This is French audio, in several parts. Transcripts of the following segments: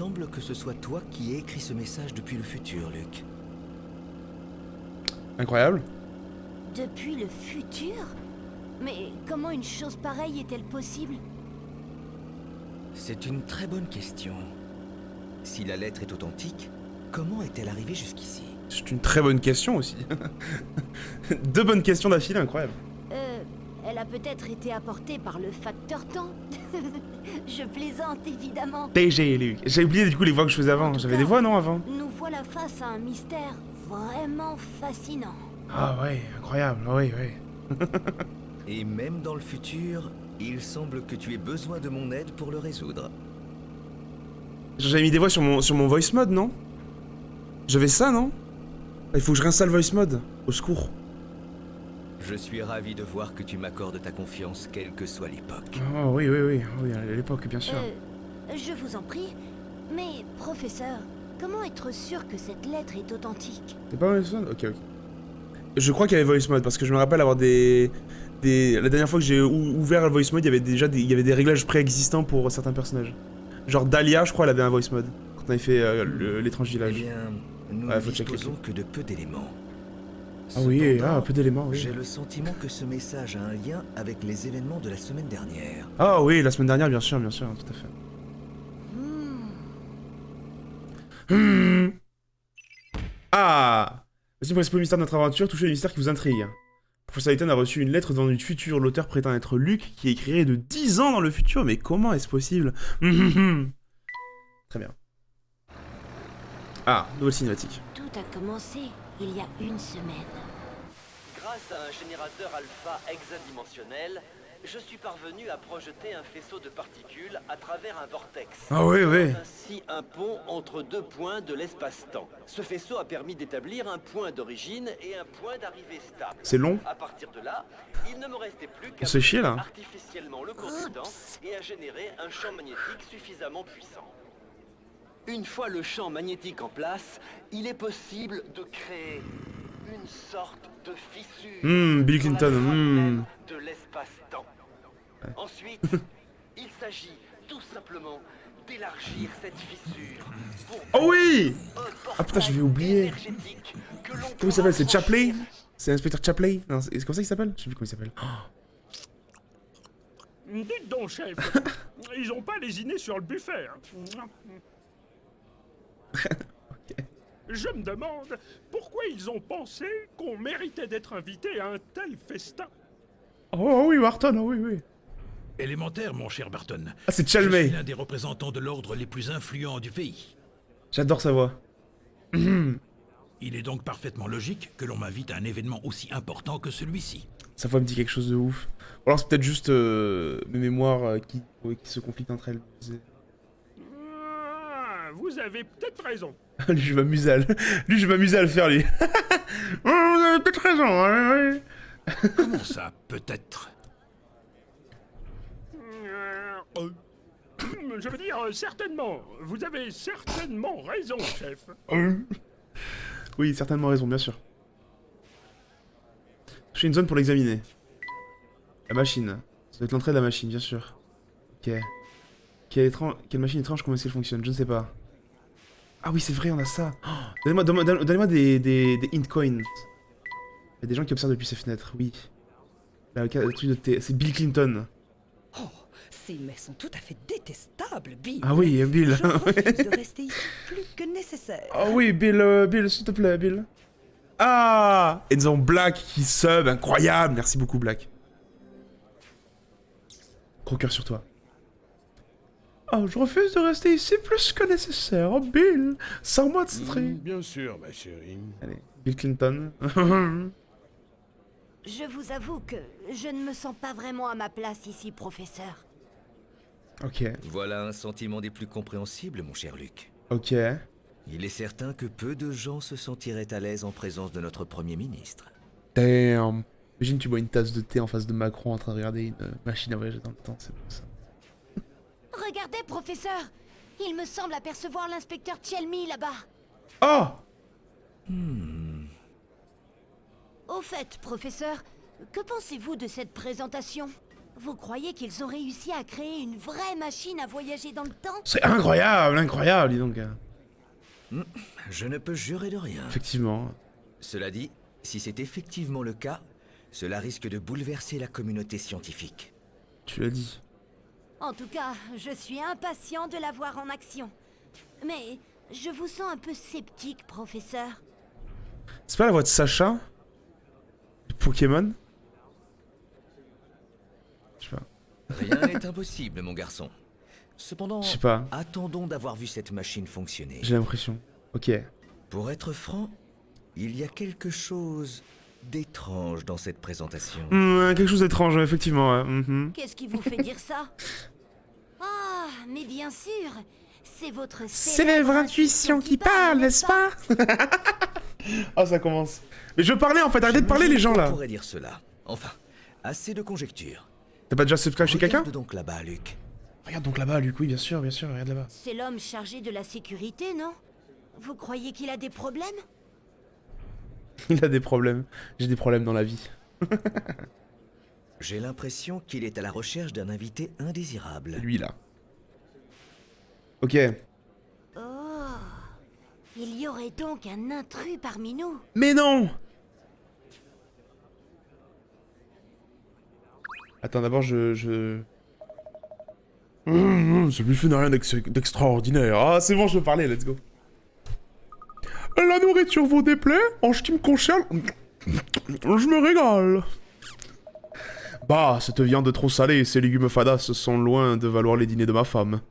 semble que ce soit toi qui aies écrit ce message depuis le futur, Luc. Incroyable. Depuis le futur? Mais comment une chose pareille est-elle possible? C'est une très bonne question. Si la lettre est authentique, comment est-elle arrivée jusqu'ici? C'est une très bonne question aussi. Deux bonnes questions d'affilée, incroyable. Elle a peut-être été apportée par le facteur temps. Je plaisante évidemment. TG, Luc. J'ai oublié du coup les voix que je faisais avant. En tout J'avais cas, des voix, non, avant? Nous voilà face à un mystère vraiment fascinant. Ah ouais, incroyable, oui, oui. Et même dans le futur, il semble que tu aies besoin de mon aide pour le résoudre. J'avais mis des voix sur mon voice mode, non? J'avais ça, non? Il faut que je réinstalle voice mode. Au secours. Je suis ravi de voir que tu m'accordes ta confiance, quelle que soit l'époque. Oh oui, oui, oui, oui, à l'époque, bien sûr. Je vous en prie. Mais, professeur, comment être sûr que cette lettre est authentique? T'es pas voice mode? Ok, ok. Je crois qu'il y avait voice mode, parce que je me rappelle avoir La dernière fois que j'ai ouvert le voice mode, il y avait déjà des réglages préexistants pour certains personnages. Genre Dahlia, je crois, elle avait un voice mode. Quand on avait fait l'étrange Eh village. bien, nous Ouais, ne faut checker. disposons que de peu d'éléments. Ah oui, Cependant, peu d'éléments, oui. j'ai le sentiment que ce message a un lien avec les événements de la semaine dernière. Ah oui, la semaine dernière, bien sûr, tout à fait. Ah! Merci pour explorer le mystère de notre aventure, touchez les mystères qui vous intriguent. Professeur Layton a reçu une lettre venant du futur. L'auteur prétend être Luc, qui écrirait de 10 ans dans le futur. Mais comment est-ce possible? Très bien. Ah, nouvelle cinématique. Tout a commencé il y a une semaine. Grâce à un générateur alpha hexadimensionnel, je suis parvenu à projeter un faisceau de particules à travers un vortex. Ah oui, oui. Ainsi un pont entre deux points de l'espace-temps. Ce faisceau a permis d'établir un point d'origine et un point d'arrivée stable. C'est long. À partir de là, il ne me restait plus On qu'à se fait chier, là. artificiellement le cours du temps et à générer un champ magnétique suffisamment puissant. Une fois le champ magnétique en place, il est possible de créer une sorte de fissure Bill dans Clinton, la trame même de l'espace-temps. Ensuite, il s'agit tout simplement d'élargir cette fissure pour Oh oui! un Ah putain, j'avais portail oublié. énergétique que l'on Comment il pourra s'appelle? C'est Chapley? franchir. C'est l'inspecteur Chapley? Non, c'est comme ça qu'il s'appelle? Je sais plus comment il s'appelle. Dites donc, chef, ils ont pas lésiné sur le buffet. Hein. Je me demande pourquoi ils ont pensé qu'on méritait d'être invité à un tel festin. Oh oui, Wharton, oh oui, oui. Élémentaire, mon cher Barton. Ah, c'est Je suis Chalmey. l'un des représentants de l'ordre les plus influents du pays. J'adore sa voix. Il est donc parfaitement logique que l'on m'invite à un événement aussi important que celui-ci. Sa voix me dit quelque chose de ouf. Ou alors c'est peut-être juste mes mémoires qui se conflictent entre elles. Ah, vous avez peut-être raison. Lui, je m'amuse à le faire, lui. Oh, vous avez peut-être raison, hein, oui. Comment ça, peut-être? Je veux dire, certainement. Vous avez certainement raison, chef. Oui, certainement raison, bien sûr. J'ai une zone pour l'examiner. La machine. Ça doit être l'entrée de la machine, bien sûr. Ok. Quelle machine étrange, comment est-ce qu'elle fonctionne? Je ne sais pas. Ah oui, c'est vrai, on a ça. Oh, donnez-moi des int coins. Il y a des gens qui observent depuis ces fenêtres, oui. Là, le truc de thé. C'est Bill Clinton. Oh, ces mets sont tout à fait détestables, Bill. Ah oui, Bill. Je refuse de rester ici plus que nécessaire. Ah oui, Bill, s'il te plaît, Bill. Ah! Et nous avons Black qui sub, incroyable. Merci beaucoup, Black. Gros cœur sur toi. Oh, je refuse de rester ici plus que nécessaire. Oh, Bill, sors-moi de ce truc. Bien sûr, ma chérie. Allez, Bill Clinton. Je vous avoue que je ne me sens pas vraiment à ma place ici, professeur. Ok, Voilà un sentiment des plus compréhensibles, mon cher Luc. ok. Il est certain que peu de gens se sentiraient à l'aise en présence de notre Premier ministre. Damn. Imagine, tu bois une tasse de thé en face de Macron en train de regarder une machine à voyager dans le temps, c'est bon ça. Regardez, professeur! Il me semble apercevoir l'inspecteur Chelmy là-bas. Oh! Au fait, professeur, que pensez-vous de cette présentation? Vous croyez qu'ils ont réussi à créer une vraie machine à voyager dans le temps? C'est incroyable, incroyable, dis donc. Je ne peux jurer de rien. Effectivement. Cela dit, si c'est effectivement le cas, cela risque de bouleverser la communauté scientifique. Tu l'as dit. En tout cas, je suis impatient de la voir en action. Mais je vous sens un peu sceptique, professeur. C'est pas la voix de Sacha? De Pokémon? Je sais pas. Rien n'est impossible, mon garçon. Cependant, Je sais pas. attendons d'avoir vu cette machine fonctionner. J'ai l'impression. Ok. Pour être franc, il y a quelque chose d'étrange dans cette présentation. Quelque chose d'étrange, effectivement. Ouais. Mhm. Qu'est-ce qui vous fait dire ça? Ah, mais bien sûr, c'est votre Célèbre intuition qui parle, n'est-ce pas? Oh, ça commence. Mais je parlais en fait, arrêtez de parler les gens là. On pourrait dire cela. Enfin, assez de conjectures. T'as pas déjà subscribe chez quelqu'un? Regarde donc là-bas, Luc. Regarde donc là-bas, Luc, oui, bien sûr, regarde là-bas. C'est l'homme chargé de la sécurité, non? Vous croyez qu'il a des problèmes? Il a des problèmes. J'ai des problèmes dans la vie. J'ai l'impression qu'il est à la recherche d'un invité indésirable. Lui là. Ok. Oh, il y aurait donc un intrus parmi nous. Mais non! Attends, d'abord celui-ci n'a rien d'extraordinaire. Ah, c'est bon, je peux parler, let's go. La nourriture vous déplaît? En ce qui me concerne, je me régale. Bah, cette viande trop salée et ces légumes fadas sont loin de valoir les dîners de ma femme.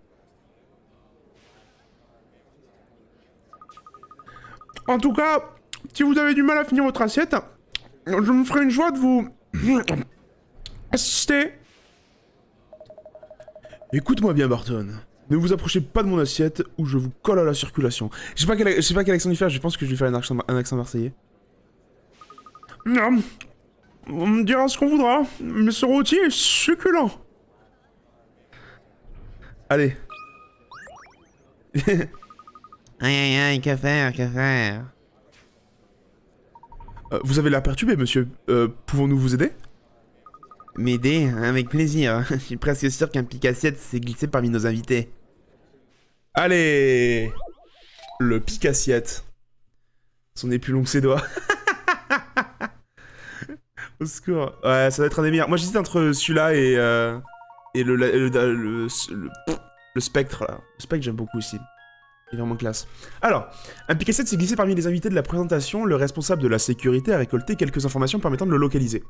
En tout cas, si vous avez du mal à finir votre assiette, je me ferai une joie de vous assister. Écoute-moi bien, Barton. Ne vous approchez pas de mon assiette ou je vous colle à la circulation. Je sais pas quel accent lui faire, je pense que je vais faire un accent marseillais. On me dira ce qu'on voudra, mais ce rôti est succulent. Allez. Aïe, que faire? Vous avez l'air perturbé, monsieur. Pouvons-nous vous aider? M'aider? Avec plaisir. Je suis presque sûr qu'un pic-assiette s'est glissé parmi nos invités. Allez! Le pic-assiette. Son nez plus long que ses doigts. Au secours. Ouais, ça doit être un des meilleurs. Moi, j'hésite entre celui-là et le spectre, là. Le spectre, j'aime beaucoup aussi. Il est vraiment classe. Alors, un pic-assiette s'est glissé parmi les invités de la présentation. Le responsable de la sécurité a récolté quelques informations permettant de le localiser.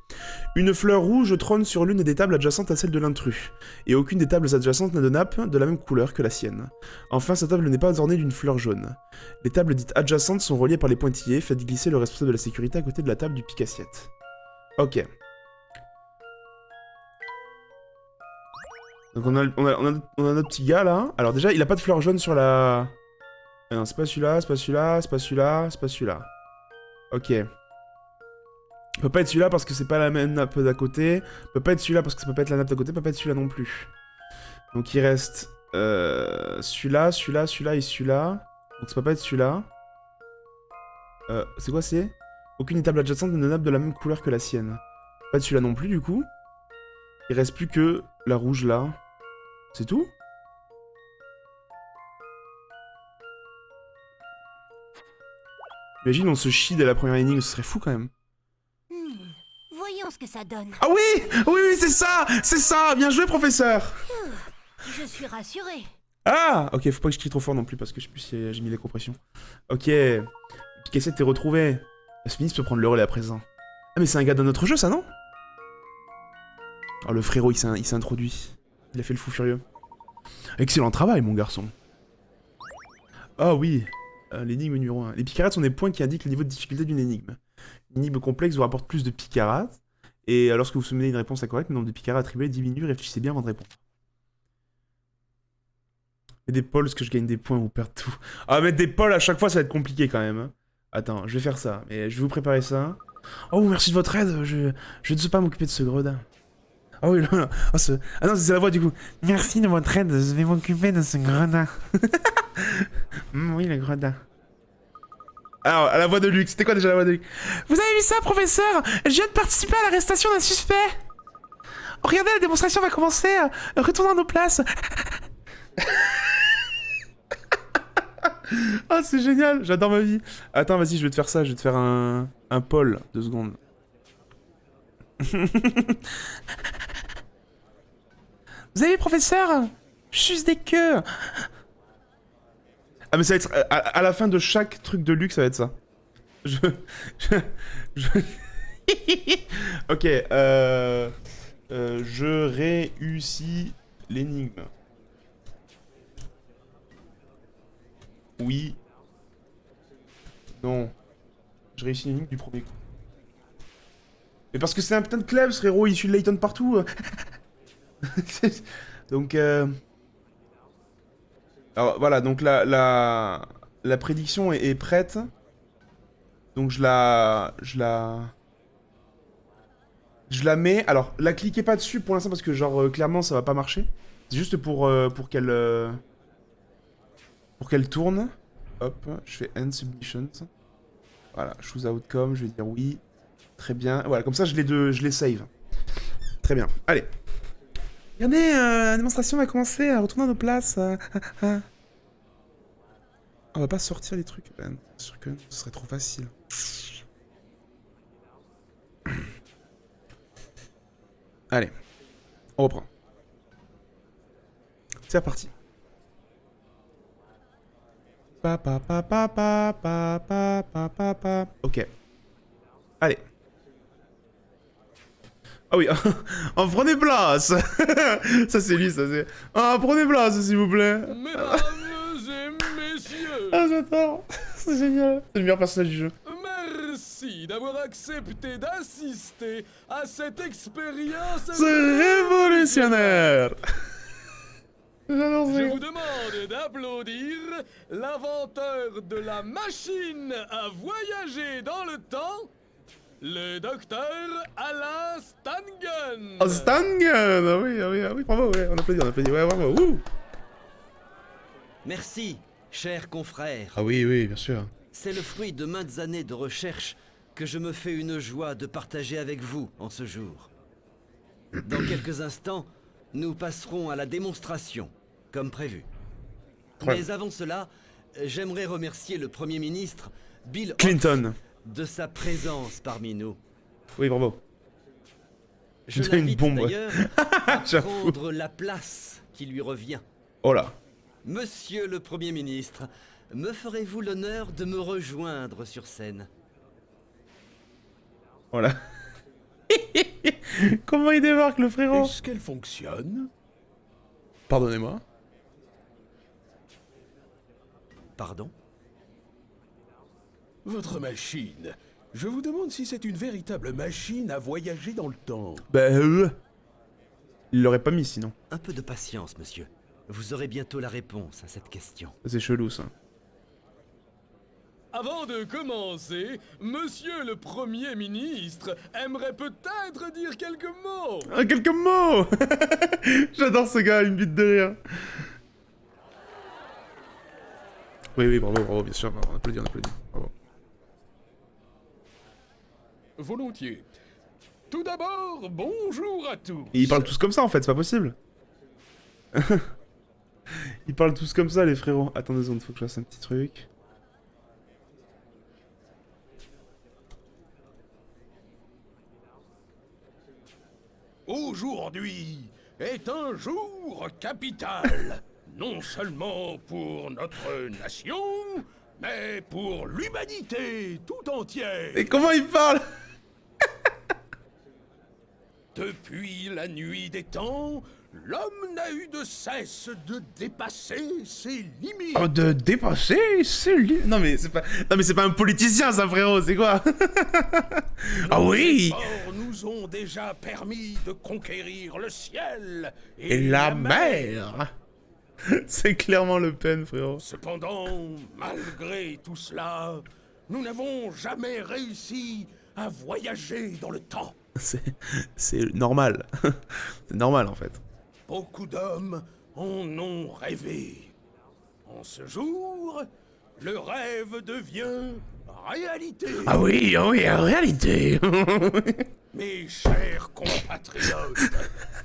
Une fleur rouge trône sur l'une des tables adjacentes à celle de l'intrus. Et aucune des tables adjacentes n'a de nappe de la même couleur que la sienne. Enfin, sa table n'est pas ornée d'une fleur jaune. Les tables dites adjacentes sont reliées par les pointillés. Faites glisser le responsable de la sécurité à côté de la table du pic-assiette. Ok. Donc on a notre petit gars là. Alors déjà, il a pas de fleur jaune sur la... Ah non, c'est pas celui-là, c'est pas celui-là, c'est pas celui-là, c'est pas celui-là. Ok. Peut pas être celui-là parce que c'est pas la même nappe d'à côté. Peut pas être celui-là parce que ça peut pas être la nappe d'à côté. Peut pas être celui-là non plus. Donc il reste celui-là, celui-là, celui-là et celui-là. Donc ça peut pas être celui-là. C'est quoi c'est? Aucune table adjacente n'a de nappe de la même couleur que la sienne. Pas de celui-là non plus du coup. Il reste plus que la rouge là. C'est tout? Imagine on se chie dès la première énigme, ce serait fou quand même. Voyons ce que ça donne. Ah oui! Oui, c'est ça! C'est ça! Bien joué, professeur! Je suis rassuré. Ah! Ok, faut pas que je crie trop fort non plus parce que je sais plus si j'ai mis les compressions. Ok. Pic-assiette t'es retrouvé. Smith peut prendre le relais à présent. Ah mais c'est un gars d'un autre jeu ça, non? Oh le frérot il s'est introduit. Il a fait le fou furieux. Excellent travail mon garçon. Ah oui. L'énigme numéro 1. Les picarades sont des points qui indiquent le niveau de difficulté d'une énigme. Une énigme complexe vous rapporte plus de picarades. Et lorsque vous soumettez une réponse incorrecte, le nombre de picarades attribuées diminue. Réfléchissez bien avant de répondre. Et des pôles, est-ce que je gagne des points ou perdre tout? Ah, mettre des pôles à chaque fois, ça va être compliqué quand même. Hein. Attends, je vais faire ça. Mais je vais vous préparer ça. Oh, merci de votre aide. Je ne sais pas m'occuper de ce gredin. Ah oui, là. Oh, ah non, c'est la voix du coup. Merci de votre aide. Je vais m'occuper de ce gredin. Oui, le gredin. Alors, à la voix de Luc. C'était quoi déjà la voix de Luc? Vous avez vu ça, professeur? Je viens de participer à l'arrestation d'un suspect. Oh, regardez, la démonstration va commencer. Retournons à nos places. Ah, c'est génial. J'adore ma vie. Attends, vas-y, je vais te faire ça. Je vais te faire un pôle. 2 secondes. Vous avez, professeur? Juste des queues. Ah, mais ça va être... À la fin de chaque truc de Luc, ça va être ça. Ok, je réussis l'énigme. Oui. Non. Je réussis l'énigme du premier coup. Mais parce que c'est un putain de Klebs, frérot, il suit le Layton partout. Donc, alors, voilà, donc la prédiction est prête. Donc je la mets. Alors, la cliquez pas dessus pour l'instant parce que genre clairement ça va pas marcher. C'est juste pour qu'elle tourne. Hop, je fais end submissions. Voilà, choose outcome, je vais dire oui. Très bien. Voilà, comme ça je les save. Très bien. Allez. Regardez, la démonstration va commencer à retourner à nos places. On va pas sortir les trucs. Ben, c'est sûr que ce serait trop facile. Allez, on reprend. C'est reparti. Ok. Allez. Ah oui, prenez place. Ça c'est lui, ça c'est... Ah, prenez place s'il vous plaît. Mesdames et messieurs, Ah, j'adore. C'est génial. C'est le meilleur personnage du jeu. merci d'avoir accepté d'assister à cette expérience. C'est révolutionnaire. J'adore ça. Je vous demande d'applaudir l'inventeur de la machine à voyager dans le temps, le docteur Alain Stangen. Oh, Stangen. Ah oui, bravo, ouais, on applaudit, ouais, bravo. Wouh. Merci, chers confrères. Ah oui, bien sûr. C'est le fruit de maintes années de recherche que je me fais une joie de partager avec vous en ce jour. Dans quelques instants, nous passerons à la démonstration, comme prévu. Mais avant cela, j'aimerais remercier le Premier ministre, Bill Clinton, de sa présence parmi nous. Oui, bravo. Je T'as une l'invite bombe. d'ailleurs à J'avoue. prendre la place qui lui revient. Oh là. Monsieur le Premier ministre, me ferez-vous l'honneur de me rejoindre sur scène? Voilà. Comment il débarque, le frérot? Est-ce qu'elle fonctionne? Pardonnez-moi. Pardon? Votre machine. Je vous demande si c'est une véritable machine à voyager dans le temps. Ben, il l'aurait pas mis sinon. Un peu de patience, monsieur. Vous aurez bientôt la réponse à cette question. C'est chelou ça. Avant de commencer, monsieur le Premier ministre aimerait peut-être dire quelques mots. Ah, quelques mots. J'adore ce gars, il me bite de rire. Oui, bravo, bien sûr, on applaudit, bravo. Volontiers. Tout d'abord, bonjour à tous. Et ils parlent tous comme ça en fait, c'est pas possible. Ils parlent tous comme ça les frérots. Attends 2 secondes, faut que je fasse un petit truc. Aujourd'hui est un jour capital, non seulement pour notre nation, mais pour l'humanité tout entière. Et comment ils parlent? Depuis la nuit des temps, l'homme n'a eu de cesse de dépasser ses limites. Oh, de dépasser, c'est lui. Non mais c'est pas un politicien ça frérot, c'est quoi? Ah oui. efforts nous ont déjà permis de conquérir le ciel Et la mer. C'est clairement Le Pen frérot. Cependant, malgré tout cela, nous n'avons jamais réussi à voyager dans le temps. C'est normal. C'est normal en fait. Beaucoup d'hommes en ont rêvé. En ce jour, le rêve devient réalité. Ah oui, en réalité. Mes chers compatriotes,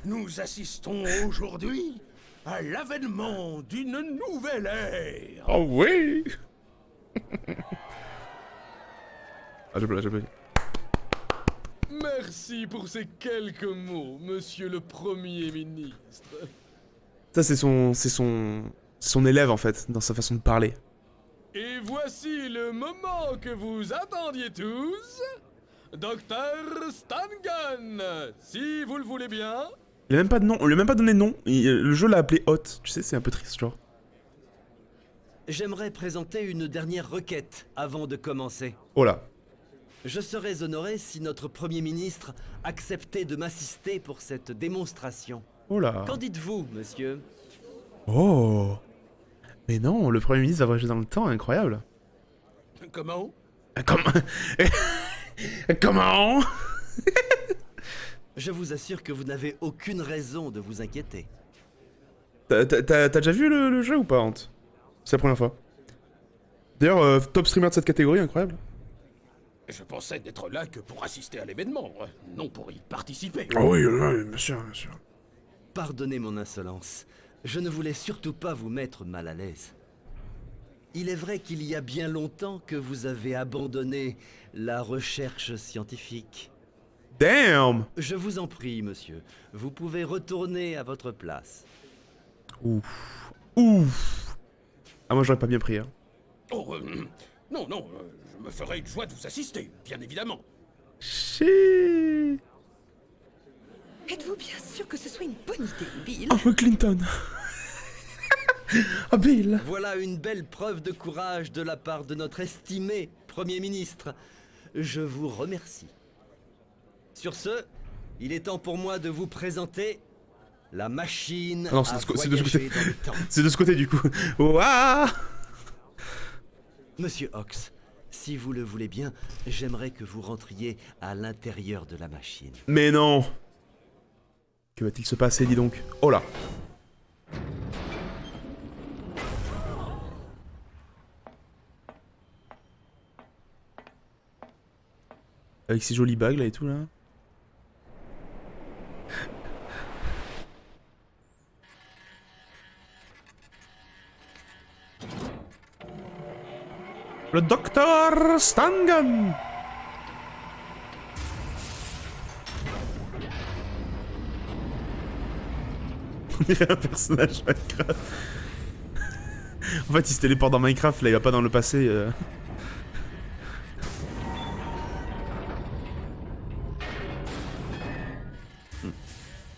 nous assistons aujourd'hui à l'avènement d'une nouvelle ère. Oh oui. Ah, je blague. Merci pour ces quelques mots, monsieur le Premier ministre. Ça, c'est son élève, en fait, dans sa façon de parler. Et voici le moment que vous attendiez tous. Docteur Stangan, si vous le voulez bien. Il a même pas de nom, on lui a même pas donné de nom. Le jeu l'a appelé Hot, tu sais, c'est un peu triste, genre. J'aimerais présenter une dernière requête avant de commencer. Oh là. Je serais honoré si notre Premier ministre acceptait de m'assister pour cette démonstration. Oh là. Qu'en dites-vous, monsieur? Oh. Mais non, le Premier ministre va voyager dans le temps, incroyable. Comment? Comment? Comment? Je vous assure que vous n'avez aucune raison de vous inquiéter. T'as déjà vu le jeu ou pas, Ant? C'est la première fois. D'ailleurs, top streamer de cette catégorie, incroyable. Je pensais n'être là que pour assister à l'événement, non pour y participer. Ah oui, bien sûr, bien sûr. Pardonnez mon insolence. Je ne voulais surtout pas vous mettre mal à l'aise. Il est vrai qu'il y a bien longtemps que vous avez abandonné la recherche scientifique. Damn! Je vous en prie, monsieur. Vous pouvez retourner à votre place. Ouf. Ouf. Ah, moi j'aurais pas bien pris, hein. Oh, non, je me ferai une joie de vous assister, bien évidemment. Chiii. Êtes-vous bien sûr que ce soit une bonne idée, Bill? Oh, Clinton. Ah, Bill. Voilà une belle preuve de courage de la part de notre estimé Premier ministre. Je vous remercie. Sur ce, il est temps pour moi de vous présenter la machine Ah non, à c'est de ce voyager côté. dans le temps. C'est de ce côté, du coup. Ouah. Monsieur Ox, si vous le voulez bien, j'aimerais que vous rentriez à l'intérieur de la machine. Mais non. Que va-t-il se passer, dis donc? Oh là. Avec ces jolies bagues là et tout là. Le docteur Stangan. On dirait un personnage Minecraft. En fait, il se téléporte dans Minecraft, là, il va pas dans le passé.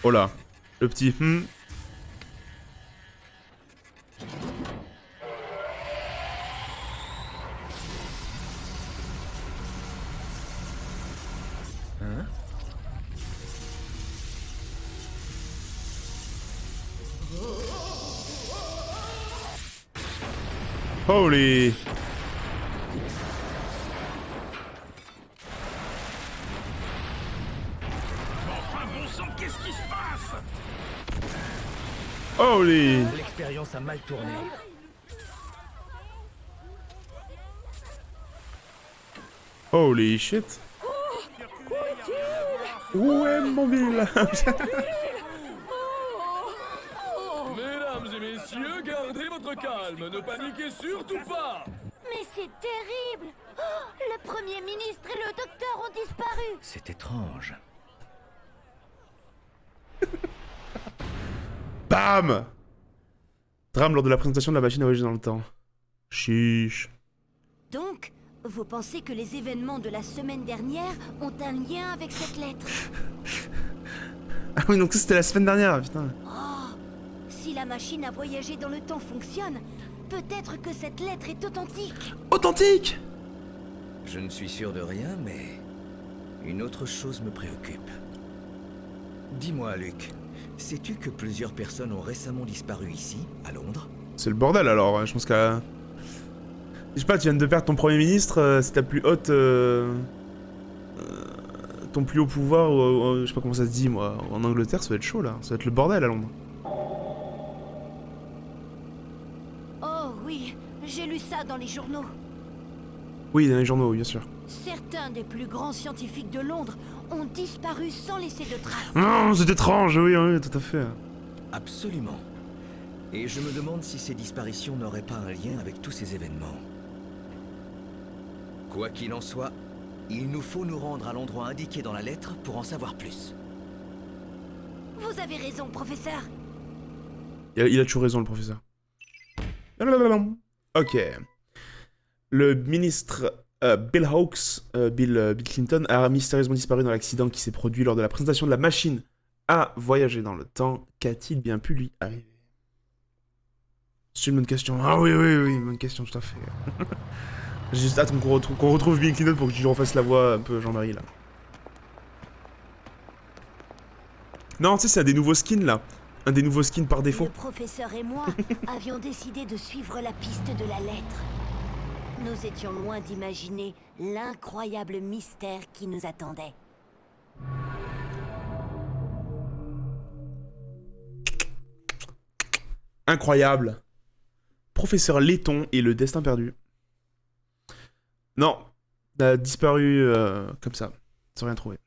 Oh là, le petit. Hein? Holy. Enfin, bon sang, qu'est-ce qui se passe? Holy. L'expérience a mal tourné. Holy shit. Où est mon Bill? Mesdames et messieurs, gardez votre calme, ne paniquez surtout pas. Mais c'est terrible! Oh, le Premier ministre et le docteur ont disparu! C'est étrange. Bam. Drame lors de la présentation de la machine à voyager dans le temps. Chiche. Donc, vous pensez que les événements de la semaine dernière ont un lien avec cette lettre? Ah oui, donc ça c'était la semaine dernière, putain. Si la machine à voyager dans le temps fonctionne, peut-être que cette lettre est authentique. Authentique. Je ne suis sûr de rien, mais une autre chose me préoccupe. Dis-moi, Luc, sais-tu que plusieurs personnes ont récemment disparu ici, à Londres? C'est le bordel alors, je pense qu'à... Je sais pas, tu viens de perdre ton Premier ministre, c'est ta plus haute... ton plus haut pouvoir, je sais pas comment ça se dit moi, en Angleterre ça va être chaud là, ça va être le bordel à Londres. Oh oui, j'ai lu ça dans les journaux. Oui, dans les journaux, bien sûr. Certains des plus grands scientifiques de Londres ont disparu sans laisser de traces. Non, c'est étrange, oui, oui, tout à fait. Absolument. Et je me demande si ces disparitions n'auraient pas un lien avec tous ces événements. Quoi qu'il en soit, il nous faut nous rendre à l'endroit indiqué dans la lettre pour en savoir plus. Vous avez raison, professeur. Il a toujours raison, le professeur. Ok. Le ministre Bill Hawks, Bill Clinton, a mystérieusement disparu dans l'accident qui s'est produit lors de la présentation de la machine à voyager dans le temps. Qu'a-t-il bien pu lui arriver? C'est une bonne question. Ah oui, oui, oui, une bonne question, tout à fait. J'ai juste hâte qu'on retrouve Bill Clinton pour que je refasse la voix un peu Jean-Marie, là. Non, tu sais, c'est un des nouveaux skins, là. Un des nouveaux skins par défaut. Le professeur et moi avions décidé de suivre la piste de la lettre. Nous étions loin d'imaginer l'incroyable mystère qui nous attendait. Incroyable. Professeur Letton et le destin perdu. Non, il a disparu comme ça, sans rien trouver.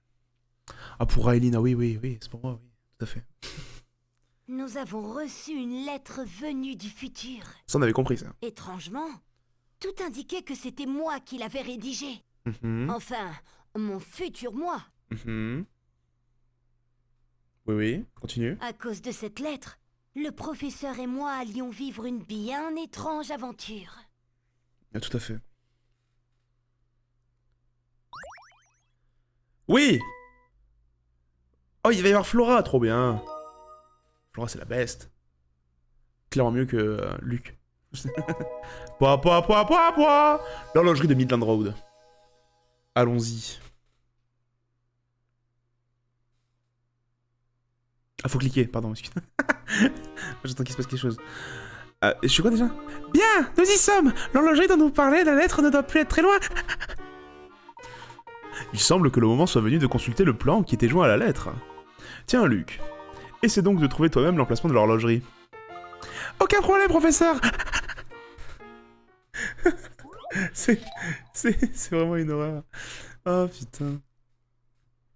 Ah, pour Raeline, ah oui, oui, oui, c'est pour moi, oui, tout à fait. Nous avons reçu une lettre venue du futur. Ça, on avait compris, ça. Étrangement, tout indiquait que c'était moi qui l'avais rédigée. Mhm, Enfin, mon futur moi. mhm. Oui, oui, continue. À cause de cette lettre, le professeur et moi allions vivre une bien étrange aventure. Ah, tout à fait. Oui. Oh, il va y avoir Flora, trop bien. Flora, c'est la best. Clairement mieux que Luc. Pouah. L'horlogerie de Midland Road. Allons-y. Ah, faut cliquer, pardon, excuse. J'attends qu'il se passe quelque chose. Je suis quoi déjà? Bien, nous y sommes. L'horlogerie dont nous parlait la lettre ne doit plus être très loin. Il semble que le moment soit venu de consulter le plan qui était joint à la lettre. Tiens, Luc, essaie donc de trouver toi-même l'emplacement de l'horlogerie. Aucun problème, professeur. C'est vraiment une horreur. Oh, putain.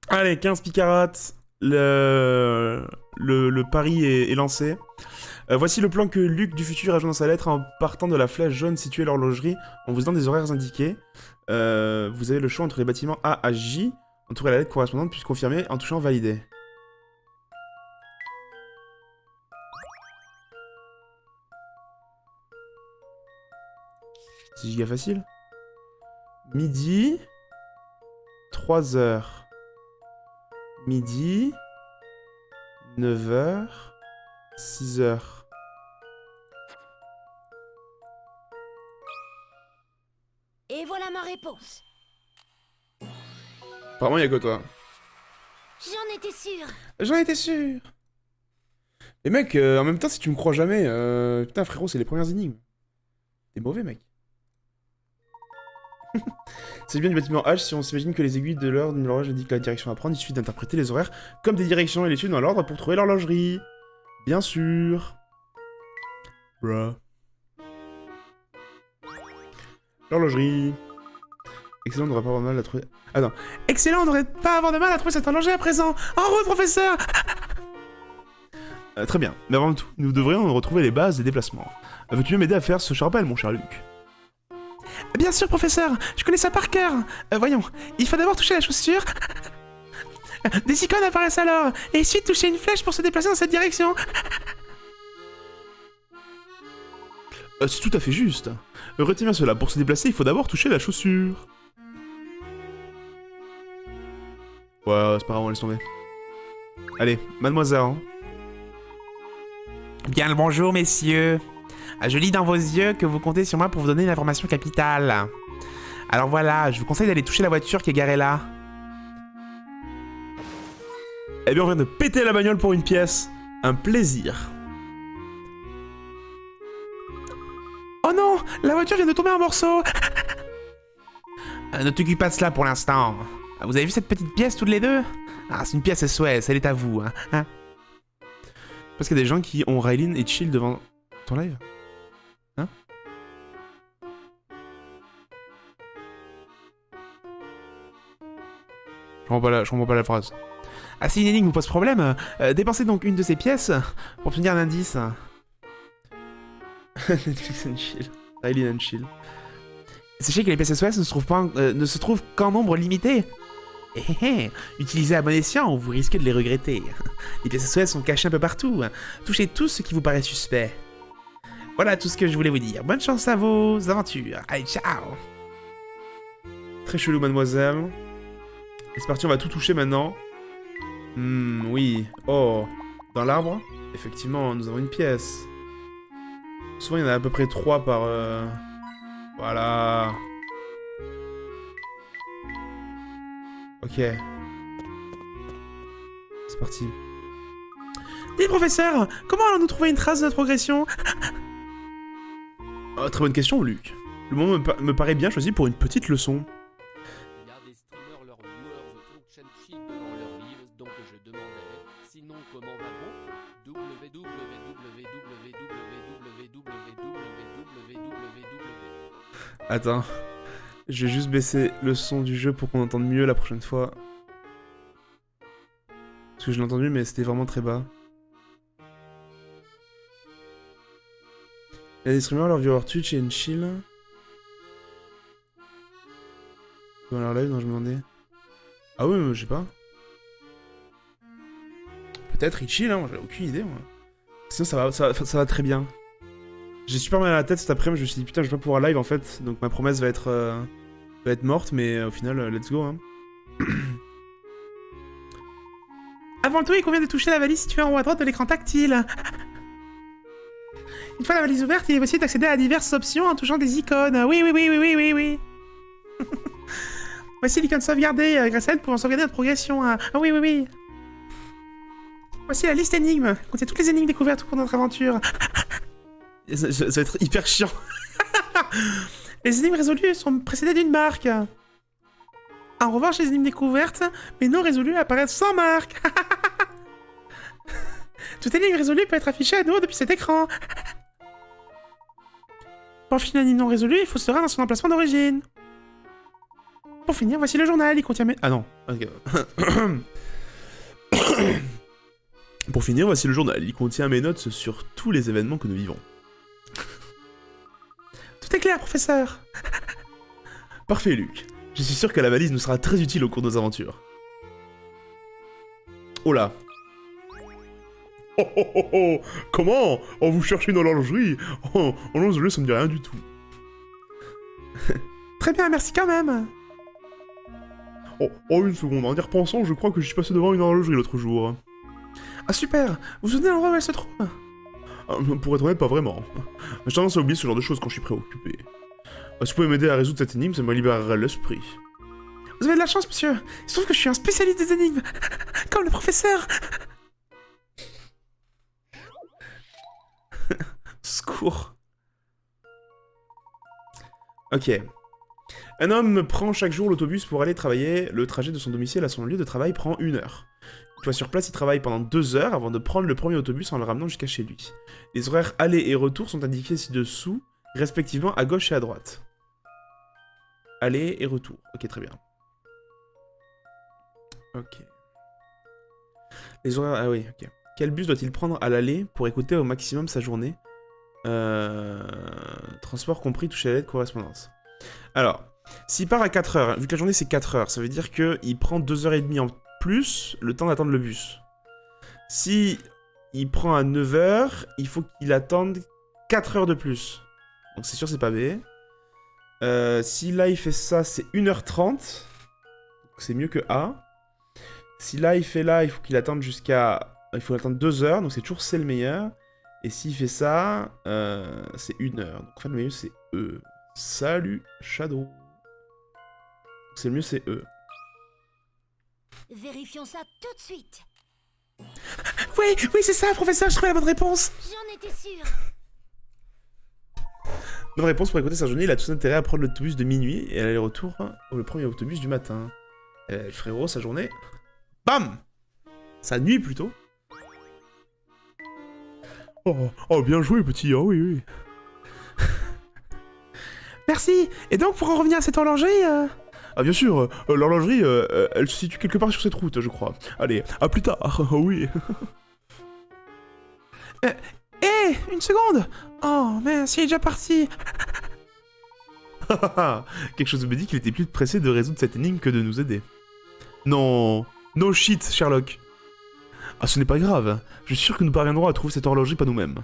Allez, 15 picarates. Le pari est lancé. Voici le plan que Luc du futur a joint dans sa lettre en partant de la flèche jaune située à l'horlogerie, en vous donnant des horaires indiqués. Vous avez le choix entre les bâtiments A à J. Entourez la lettre correspondante, puis confirmer en touchant valider. C'est giga facile. Midi. 3h. Midi. 9h. 6h. Et voilà ma réponse. Apparemment, il y a que toi. J'en étais sûre. J'en étais sûr. Mais mec, en même temps, si tu me crois jamais, putain frérot, c'est les premières énigmes. T'es mauvais, mec. C'est bien du bâtiment H, si on s'imagine que les aiguilles de l'heure d'une horloge indiquent la direction à prendre, il suffit d'interpréter les horaires comme des directions et les suivre dans l'ordre pour trouver l'horlogerie. Bien sûr. Bruh. L'horlogerie. Excellent, on devrait pas avoir de mal à trouver... Attends. Excellent, on devrait pas avoir de mal à trouver cette horlogerie à présent. En route, professeur. Très bien. Mais avant tout, nous devrions retrouver les bases des déplacements. Veux-tu m'aider à faire ce rappel, mon cher Luc? Bien sûr, professeur. Je connais ça par cœur. Voyons. Il faut d'abord toucher la chaussure. Des icônes apparaissent alors. Et ensuite toucher une flèche pour se déplacer dans cette direction. C'est tout à fait juste. Retiens bien cela. Pour se déplacer, il faut d'abord toucher la chaussure. Ouais, c'est pas grave, on laisse tomber. Allez, mademoiselle. Bien le bonjour, messieurs. Je lis dans vos yeux que vous comptez sur moi pour vous donner une information capitale. Alors voilà, je vous conseille d'aller toucher la voiture qui est garée là. Eh bien, on vient de péter la bagnole pour une pièce. Un plaisir. Oh non, la voiture vient de tomber en morceaux. Ne t'occupe pas de cela pour l'instant. Vous avez vu cette petite pièce toutes les deux? Ah, c'est une pièce SOS, elle est à vous. Hein. Parce qu'il y a des gens qui ont Raeline et chill devant ton live. Hein? Je comprends pas la phrase. Ah, si une énigme vous pose problème, dépensez donc une de ces pièces pour obtenir un indice. Netflix and chill. Silent and chill. Sachez que les pièces SOS ne se trouvent qu'en nombre limité. Utilisez à bon escient ou vous risquez de les regretter. Les pièces SOS sont cachées un peu partout. Touchez tout ce qui vous paraît suspect. Voilà tout ce que je voulais vous dire. Bonne chance à vos aventures. Allez, ciao. Très chelou, mademoiselle. Et c'est parti, on va tout toucher maintenant. Oui. Oh. Dans l'arbre, effectivement, nous avons une pièce. Souvent, il y en a à peu près 3 par... Voilà. Ok. C'est parti. Dis, professeur, comment allons-nous trouver une trace de notre progression? Oh, très bonne question, Luc. Le moment me paraît bien choisi pour une petite leçon. Il y a des streamers, leurs viewers function sheet devant leurs lives, donc je demandais, sinon comment va-t-on? Attends. Je vais juste baisser le son du jeu pour qu'on entende mieux la prochaine fois. Parce que je l'ai entendu, mais c'était vraiment très bas. Il y a des streamers, leur viewer Twitch et une chill. Dans leur live, non, je me demandais. Ah oui, mais je sais pas. Peut-être ils chill, hein, moi j'ai aucune idée, moi. Sinon, ça va très bien. J'ai super mal à la tête cet après-midi, je me suis dit putain, je vais pas pouvoir live en fait, donc ma promesse va être morte, mais au final, let's go, hein. Avant tout, il convient de toucher la valise située en haut à droite de l'écran tactile. Une fois la valise ouverte, il est possible d'accéder à diverses options en touchant des icônes. Oui. Voici l'icône sauvegardée, grâce à elle, nous pouvons sauvegarder notre progression. Ah oui. Voici la liste énigmes, contient toutes les énigmes découvertes au cours de notre aventure. Ça va être hyper chiant. Les énigmes résolues sont précédées d'une marque. En revanche, les énigmes découvertes, mais non résolues, apparaissent sans marque. Toute énigme résolue peut être affichée à nouveau depuis cet écran. Pour finir une énigme non résolue, il faut se rendre dans son emplacement d'origine. Pour finir, voici le journal, il contient mes... Ah non, ok. Pour finir, voici le journal, il contient mes notes sur tous les événements que nous vivons. Tout est clair, professeur. Parfait, Luc. Je suis sûr que la valise nous sera très utile au cours de nos aventures. Oh là. Oh. Comment? Oh, vous cherchez dans l'horlogerie? Oh non, désolé, ça me dit rien du tout. Très bien, merci quand même. Oh, une seconde, en y repensant, je crois que je suis passé devant une horlogerie l'autre jour. Ah super, vous vous souvenez de l'endroit où elle se trouve? Pour être honnête, pas vraiment. J'ai tendance à oublier ce genre de choses quand je suis préoccupé. Si vous pouvez m'aider à résoudre cette énigme, ça me libérerait l'esprit. Vous avez de la chance, monsieur. Il se trouve que je suis un spécialiste des énigmes. Comme le professeur. Secours. Ok. Un homme prend chaque jour l'autobus pour aller travailler. Le trajet de son domicile à son lieu de travail prend 1 heure. Une fois sur place, il travaille pendant 2 heures avant de prendre le premier autobus en le ramenant jusqu'à chez lui. Les horaires aller et retour sont indiqués ci-dessous, respectivement à gauche et à droite. Aller et retour. Ok, très bien. Ok. Les horaires... Ah oui, ok. Quel bus doit-il prendre à l'aller pour écouter au maximum sa journée? Transport compris, toucher à l'aide, correspondance. Alors, s'il part à 4 heures, vu que la journée c'est 4 heures, ça veut dire qu'il prend 2h30 en plus le temps d'attendre le bus. Si il prend à 9 heures, il faut qu'il attende 4 heures de plus. Donc c'est sûr c'est pas B. Si là il fait ça, c'est 1h30. C'est mieux que A. Si là il fait là, il faut qu'il attende jusqu'à... Il faut attendre 2 heures, donc c'est toujours C le meilleur. Et s'il fait ça, c'est 1 heure. Donc en fait le meilleur c'est E. Salut Shadow. C'est le mieux c'est E. Vérifions ça tout de suite. Oui, c'est ça, professeur, je trouvais la bonne réponse. J'en étais sûre. Bonne réponse pour écouter sa journée, il a tout intérêt à prendre l'autobus de minuit et aller-retour le premier autobus du matin. Frérot, sa journée... Bam! Sa nuit plutôt. Oh, bien joué petit, oh oui. Merci. Et donc pour en revenir à cette horlogerie, Ah bien sûr, l'horlogerie, elle se situe quelque part sur cette route, je crois. Allez, à plus tard, oui. Une seconde. Oh, mince, il est déjà parti. Quelque chose me dit qu'il était plus pressé de résoudre cette énigme que de nous aider. Non, no shit, Sherlock. Ah, ce n'est pas grave. Je suis sûr que nous parviendrons à trouver cette horlogerie par nous-mêmes.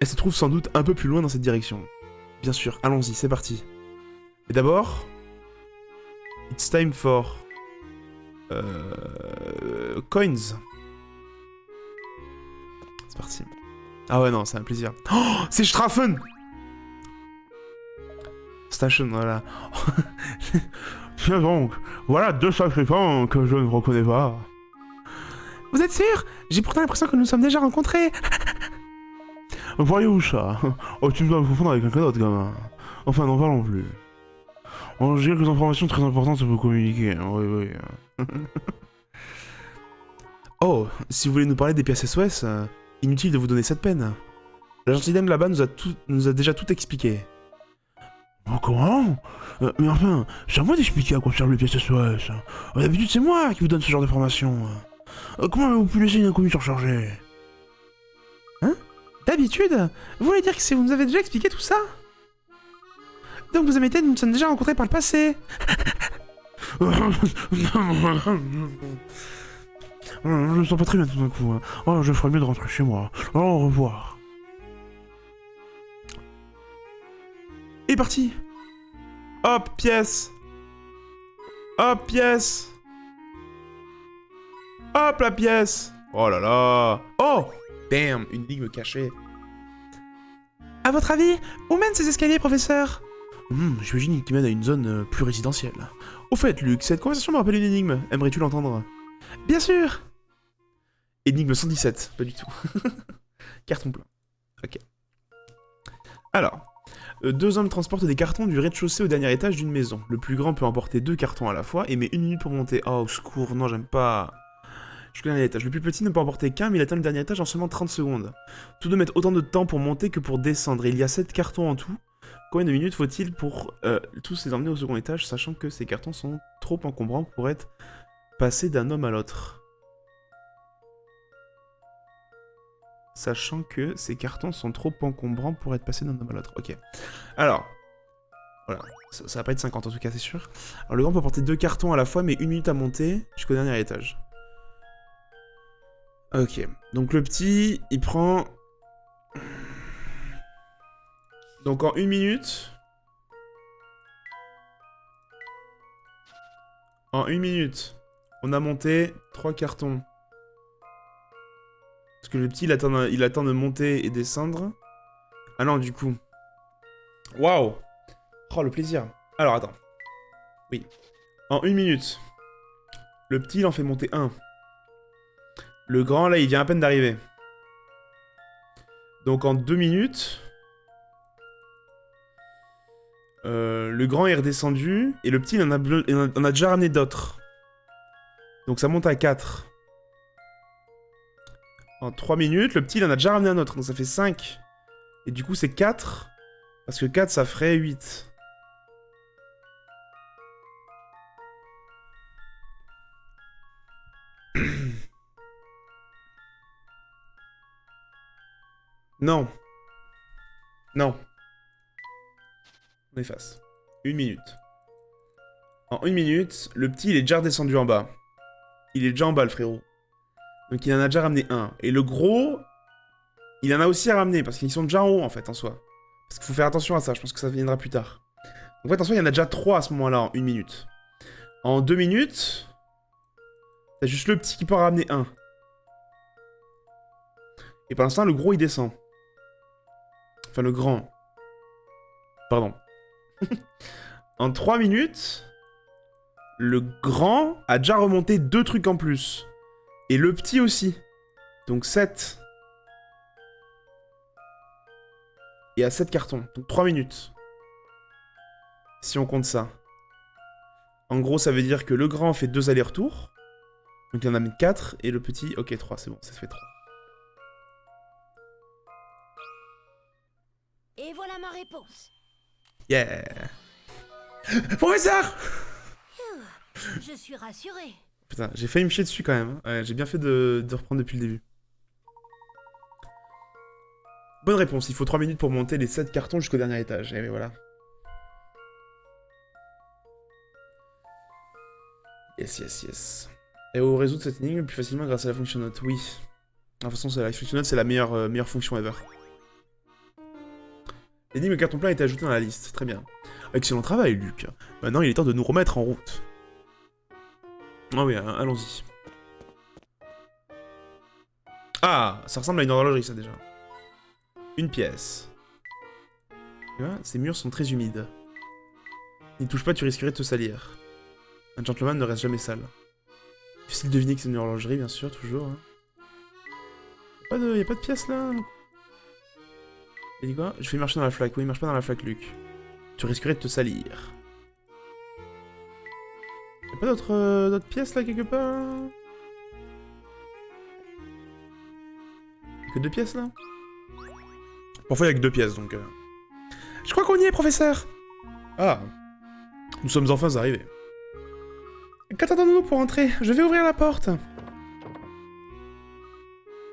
Elle se trouve sans doute un peu plus loin dans cette direction. Bien sûr, allons-y, c'est parti. Et d'abord... It's time for... Coins. C'est parti. Ah ouais, non, c'est un plaisir. Oh, c'est Straffen. Station, voilà. Tiens donc, voilà 2 sacripants que je ne reconnais pas. Vous êtes sûr? J'ai pourtant l'impression que nous nous sommes déjà rencontrés. Voyez où ça? Oh, tu me dois me confondre avec quelqu'un d'autre, gamin. Enfin, n'en parlons plus. Oh, j'ai quelques informations très importantes à vous communiquer. Oui, oui. Oh, si vous voulez nous parler des pièces SOS, inutile de vous donner cette peine. La gentille dame là-bas nous a déjà tout expliqué. Oh, comment? Mais enfin, c'est à moi d'expliquer à quoi servent les pièces SOS. D'habitude, c'est moi qui vous donne ce genre d'informations. Comment avez-vous pu laisser une inconnue surchargée? Hein? D'habitude? Vous voulez dire que vous nous avez déjà expliqué tout ça? Donc vous admettez que nous nous sommes déjà rencontrés par le passé? Je me sens pas très bien tout d'un coup. Oh, je ferais mieux de rentrer chez moi. Oh, au revoir. Et parti! Hop, pièce! Hop, pièce! Hop, la pièce! Oh là là! Oh! Damn, une énigme cachée. À votre avis, où mènent ces escaliers, professeur? J'imagine qu'ils mènent à une zone plus résidentielle. Au fait, Luc, cette conversation me rappelle une énigme. Aimerais-tu l'entendre? Bien sûr! Énigme 117, pas du tout. Carton plein. Ok. Alors, 2 hommes transportent des cartons du rez-de-chaussée au dernier étage d'une maison. Le plus grand peut emporter 2 cartons à la fois et met 1 minute pour monter. Oh, au secours, non, j'aime pas. Jusqu'au dernier étage. Le plus petit ne peut emporter qu'un, mais il atteint le dernier étage en seulement 30 secondes. Tous deux mettent autant de temps pour monter que pour descendre, et il y a 7 cartons en tout. Combien de minutes faut-il pour tous les emmener au second étage, sachant que ces cartons sont trop encombrants pour être passés d'un homme à l'autre? Sachant que ces cartons sont trop encombrants pour être passés d'un homme à l'autre. Ok. Alors, voilà. Ça va pas être 50 en tout cas, c'est sûr. Alors le grand peut porter 2 cartons à la fois, mais 1 minute à monter jusqu'au dernier étage. Ok. Donc le petit, il prend... Donc en 1 minute... En 1 minute, on a monté 3 cartons. Parce que le petit, il attend de monter et descendre. Ah non, du coup. Waouh! Oh, le plaisir. Alors, attends. Oui. En 1 minute, le petit, il en fait monter 1. Le grand, là, il vient à peine d'arriver. Donc en 2 minutes... le grand est redescendu, et le petit, il en a déjà ramené d'autres. Donc ça monte à 4. En 3 minutes, le petit, il en a déjà ramené un autre, donc ça fait 5. Et du coup, c'est 4. Parce que 4, ça ferait 8. Non. Non. On efface. 1 minute. En 1 minute, le petit, il est déjà redescendu en bas. Il est déjà en bas, le frérot. Donc il en a déjà ramené un. Et le gros, il en a aussi à ramener, parce qu'ils sont déjà en haut, en fait, en soi. Parce qu'il faut faire attention à ça, je pense que ça viendra plus tard. Donc en fait, en soi, il y en a déjà 3 à ce moment-là, en 1 minute. En 2 minutes, t'as juste le petit qui peut en ramener un. Et pour l'instant, le gros, il descend. Enfin, le grand. Pardon. En 3 minutes, le grand a déjà remonté 2 trucs en plus. Et le petit aussi. Donc 7. Et à 7 cartons. Donc 3 minutes. Si on compte ça. En gros, ça veut dire que le grand fait 2 allers-retours. Donc il en amène 4. Et le petit... Ok, 3, c'est bon, ça fait 3. Et voilà ma réponse. Yeah. Professeur! Je suis rassurée. Putain, j'ai failli me chier dessus quand même. Ouais, j'ai bien fait de reprendre depuis le début. Bonne réponse, il faut 3 minutes pour monter les 7 cartons jusqu'au dernier étage. Et voilà. Yes, yes, yes. Et on résoudre cette énigme plus facilement grâce à la fonction note. Oui. De toute façon, la fonction note, c'est la meilleure fonction ever. L'énigme carton plein a été ajoutée dans la liste. Très bien. Excellent travail, Luc. Maintenant, il est temps de nous remettre en route. Ah oui, allons-y. Ah, ça ressemble à une horlogerie, ça, déjà. Une pièce. Tu vois, ces murs sont très humides. N'y touche pas, tu risquerais de te salir. Un gentleman ne reste jamais sale. Difficile de deviner que c'est une horlogerie, bien sûr, toujours. Hein. Y'a pas de pièce, là? Il dit quoi? Je fais marcher dans la flaque. Oui, marche pas dans la flaque, Luc. Tu risquerais de te salir. Y'a pas d'autres pièces, là, quelque part? Y'a que 2 pièces, là? Parfois, y'a que 2 pièces, donc... Je crois qu'on y est, professeur! Ah. Nous sommes enfin arrivés. Qu'attendons-nous pour entrer? Je vais ouvrir la porte.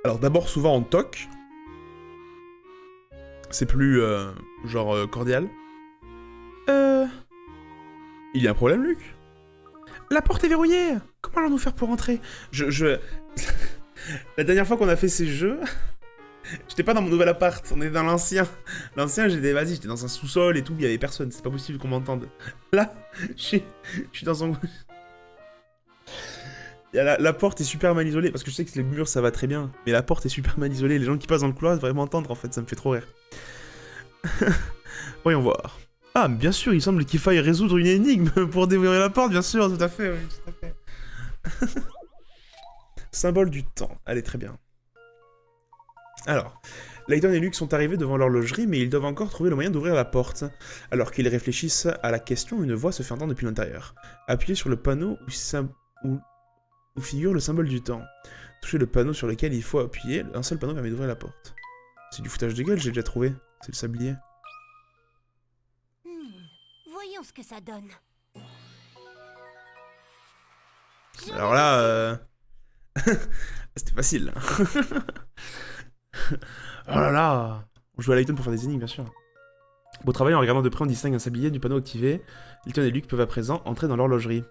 Alors d'abord, souvent on toque. C'est plus, genre, cordial. Il y a un problème, Luc? La porte est verrouillée. Comment allons-nous faire pour entrer? La dernière fois qu'on a fait ces jeux... J'étais pas dans mon nouvel appart, on est dans l'ancien. L'ancien, j'étais dans un sous-sol et tout, il y avait personne, c'est pas possible qu'on m'entende. Là, je suis dans un... La porte est super mal isolée, parce que je sais que les murs ça va très bien, mais la porte est super mal isolée, les gens qui passent dans le couloir devraient m'entendre en fait, ça me fait trop rire. Voyons voir. Ah, bien sûr, il semble qu'il faille résoudre une énigme pour déverrouiller la porte, bien sûr, tout à fait, oui, tout à fait. Symbole du temps, allez, très bien. Alors, Layton et Luke sont arrivés devant l'horlogerie, mais ils doivent encore trouver le moyen d'ouvrir la porte. Alors qu'ils réfléchissent à la question, une voix se fait entendre depuis l'intérieur. Appuyez sur le panneau où figure le symbole du temps. Touchez le panneau sur lequel il faut appuyer, un seul panneau permet d'ouvrir la porte. C'est du foutage de gueule, j'ai déjà trouvé. C'est le sablier. Voyons ce que ça donne. Alors là, c'était facile. Oh là là. On joue à Layton pour faire des énigmes, bien sûr. Beau travail, en regardant de près, on distingue un sablier du panneau activé. Layton et Luke peuvent à présent entrer dans l'horlogerie.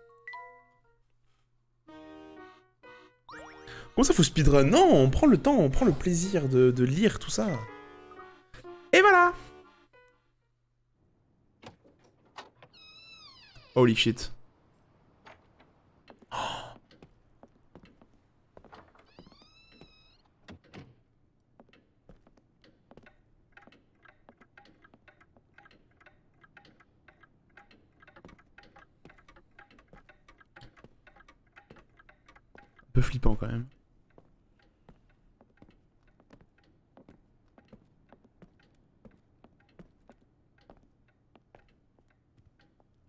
Comment ça, faut speedrun? Non, on prend le temps, on prend le plaisir de lire tout ça. Et voilà. Holy shit. Un peu flippant quand même.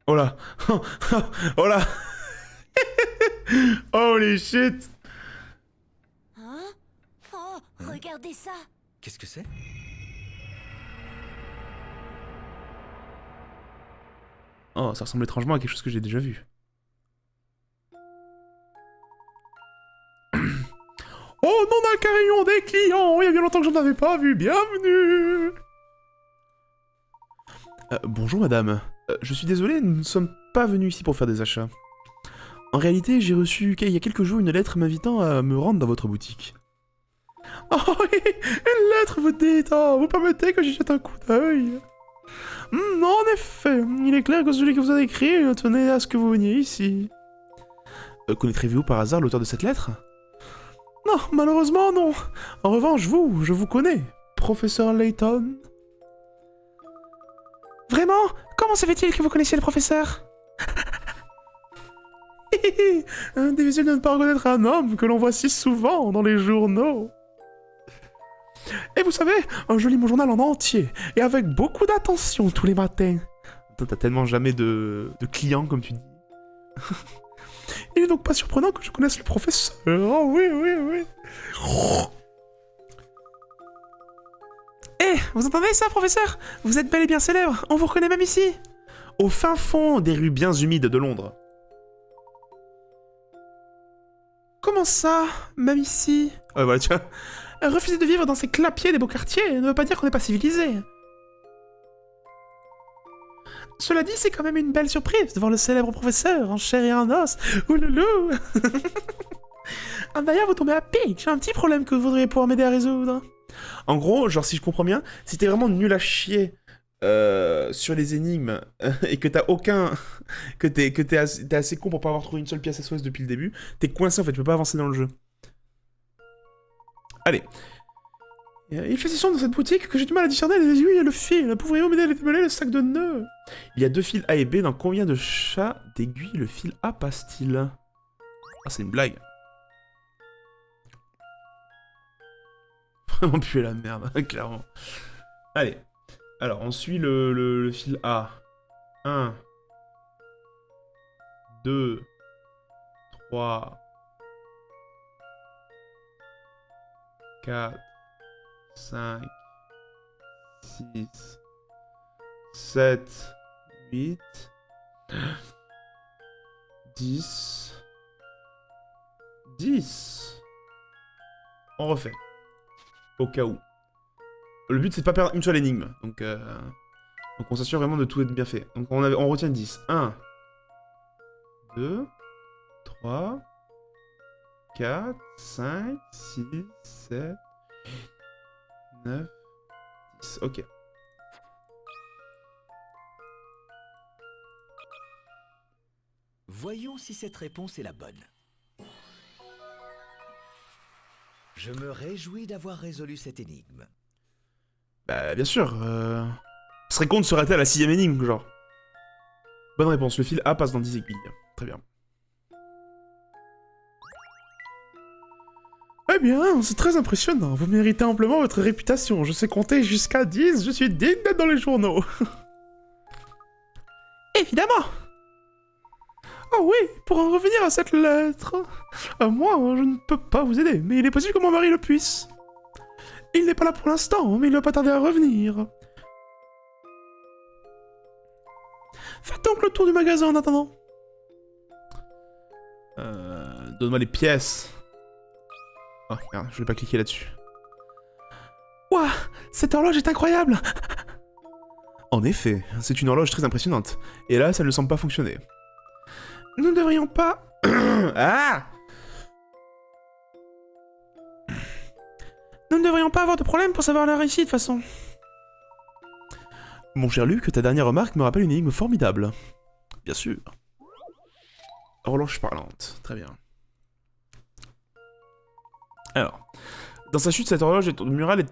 Oh là. Oh là. Holy shit. Hein? Oh, regardez ça. Qu'est-ce que c'est? Oh, ça ressemble étrangement à quelque chose que j'ai déjà vu. Oh non, un carillon des clients. Il y a bien longtemps que je n'en avais pas vu. Bienvenue. Bonjour madame. Je suis désolé, nous ne sommes pas venus ici pour faire des achats. En réalité, j'ai reçu il y a quelques jours une lettre m'invitant à me rendre dans votre boutique. Oh oui, une lettre vous dites. Oh, vous permettez que j'y jette un coup d'œil? Non, en effet, il est clair que celui que vous avez écrit tenait à ce que vous veniez ici. Connaîtrez-vous par hasard l'auteur de cette lettre? Non, malheureusement non. En revanche, je vous connais, professeur Layton. Vraiment? Comment se fait-il que vous connaissiez le professeur? Difficile de ne pas reconnaître un homme que l'on voit si souvent dans les journaux. Et vous savez, je lis mon journal en entier, et avec beaucoup d'attention tous les matins. T'as tellement jamais de clients, comme tu dis. Il n'est donc pas surprenant que je connaisse le professeur. Oh oui, oui, oui. Eh, vous entendez ça, professeur? Vous êtes bel et bien célèbre, on vous reconnaît même ici. au fin fond des rues bien humides de Londres. Comment ça, même ici? Ouais, voilà, tu vois. Refuser de vivre dans ces clapiers des beaux quartiers ne veut pas dire qu'on n'est pas civilisé. Cela dit, c'est quand même une belle surprise de voir le célèbre professeur en chair et en os. Ouloulou. Ah, d'ailleurs, vous tombez à pic. J'ai un petit problème que vous voudriez pouvoir m'aider à résoudre. En gros, genre, si je comprends bien, si t'es vraiment nul à chier sur les énigmes et que t'as aucun... que t'es assez con pour pas avoir trouvé une seule pièce SOS depuis le début, t'es coincé en fait, tu peux pas avancer dans le jeu. Allez. Il fait session dans cette boutique que j'ai du mal à discerner les aiguilles et le fil. Pourriez-vous m'aider à démêler le sac de nœuds? Il y a 2 fils A et B. Dans combien de chats d'aiguilles le fil A passe-t-il? Ah, c'est une blague. Vraiment puer la merde, clairement. Allez. Alors, on suit le fil A. 1. 2. 3. 4. 5, 6, 7, 8, 10, 10. On refait. Au cas où. Le but c'est de pas perdre une seule énigme. Donc on s'assure vraiment de tout être bien fait. Donc on retient 10. 1, 2, 3, 4, 5, 6, 7, 9, 10, ok. Voyons si cette réponse est la bonne. Je me réjouis d'avoir résolu cette énigme. Bah, bien sûr. Ce serait con de se rater à la 6ème énigme, genre. Bonne réponse, le fil A passe dans 10 aiguilles. Très bien. Eh bien, c'est très impressionnant. Vous méritez amplement votre réputation. Je sais compter jusqu'à 10, je suis digne d'être dans les journaux. Évidemment. Oh oui, pour en revenir à cette lettre. Moi, je ne peux pas vous aider, mais il est possible que mon mari le puisse. Il n'est pas là pour l'instant, mais il ne va pas tarder à revenir. Faites donc le tour du magasin en attendant. Donne-moi les pièces. Oh merde, je vais pas cliquer là-dessus. Ouah, cette horloge est incroyable. En effet, c'est une horloge très impressionnante. Et là, ça ne semble pas fonctionner. Nous ne devrions pas... Ah! Nous ne devrions pas avoir de problème pour savoir l'heure ici, de toute façon. Mon cher Luc, ta dernière remarque me rappelle une énigme formidable. Bien sûr. Horloge parlante, très bien. Alors, dans sa chute, cette horloge murale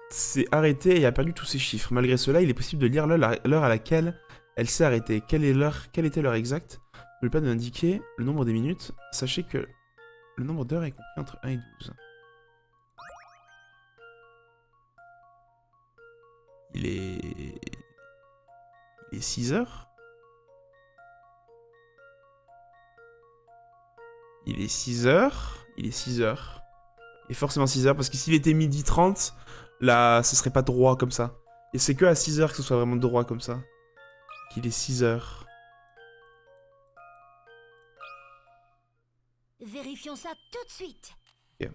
s'est arrêtée et a perdu tous ses chiffres. Malgré cela, il est possible de lire l'heure à laquelle elle s'est arrêtée. Quelle était l'heure exacte? Ne pas nous indiquer le nombre des minutes. Sachez que le nombre d'heures est compris entre 1 et 12. Il est 6 heures. Il est 6 heures. Il est 6 heures. Il est forcément 6 heures, parce que s'il était 12h30, là, ce serait pas droit comme ça. Et c'est que à 6 heures que ce soit vraiment droit comme ça. Qu'il est 6 heures. Vérifions ça tout de suite. Okay.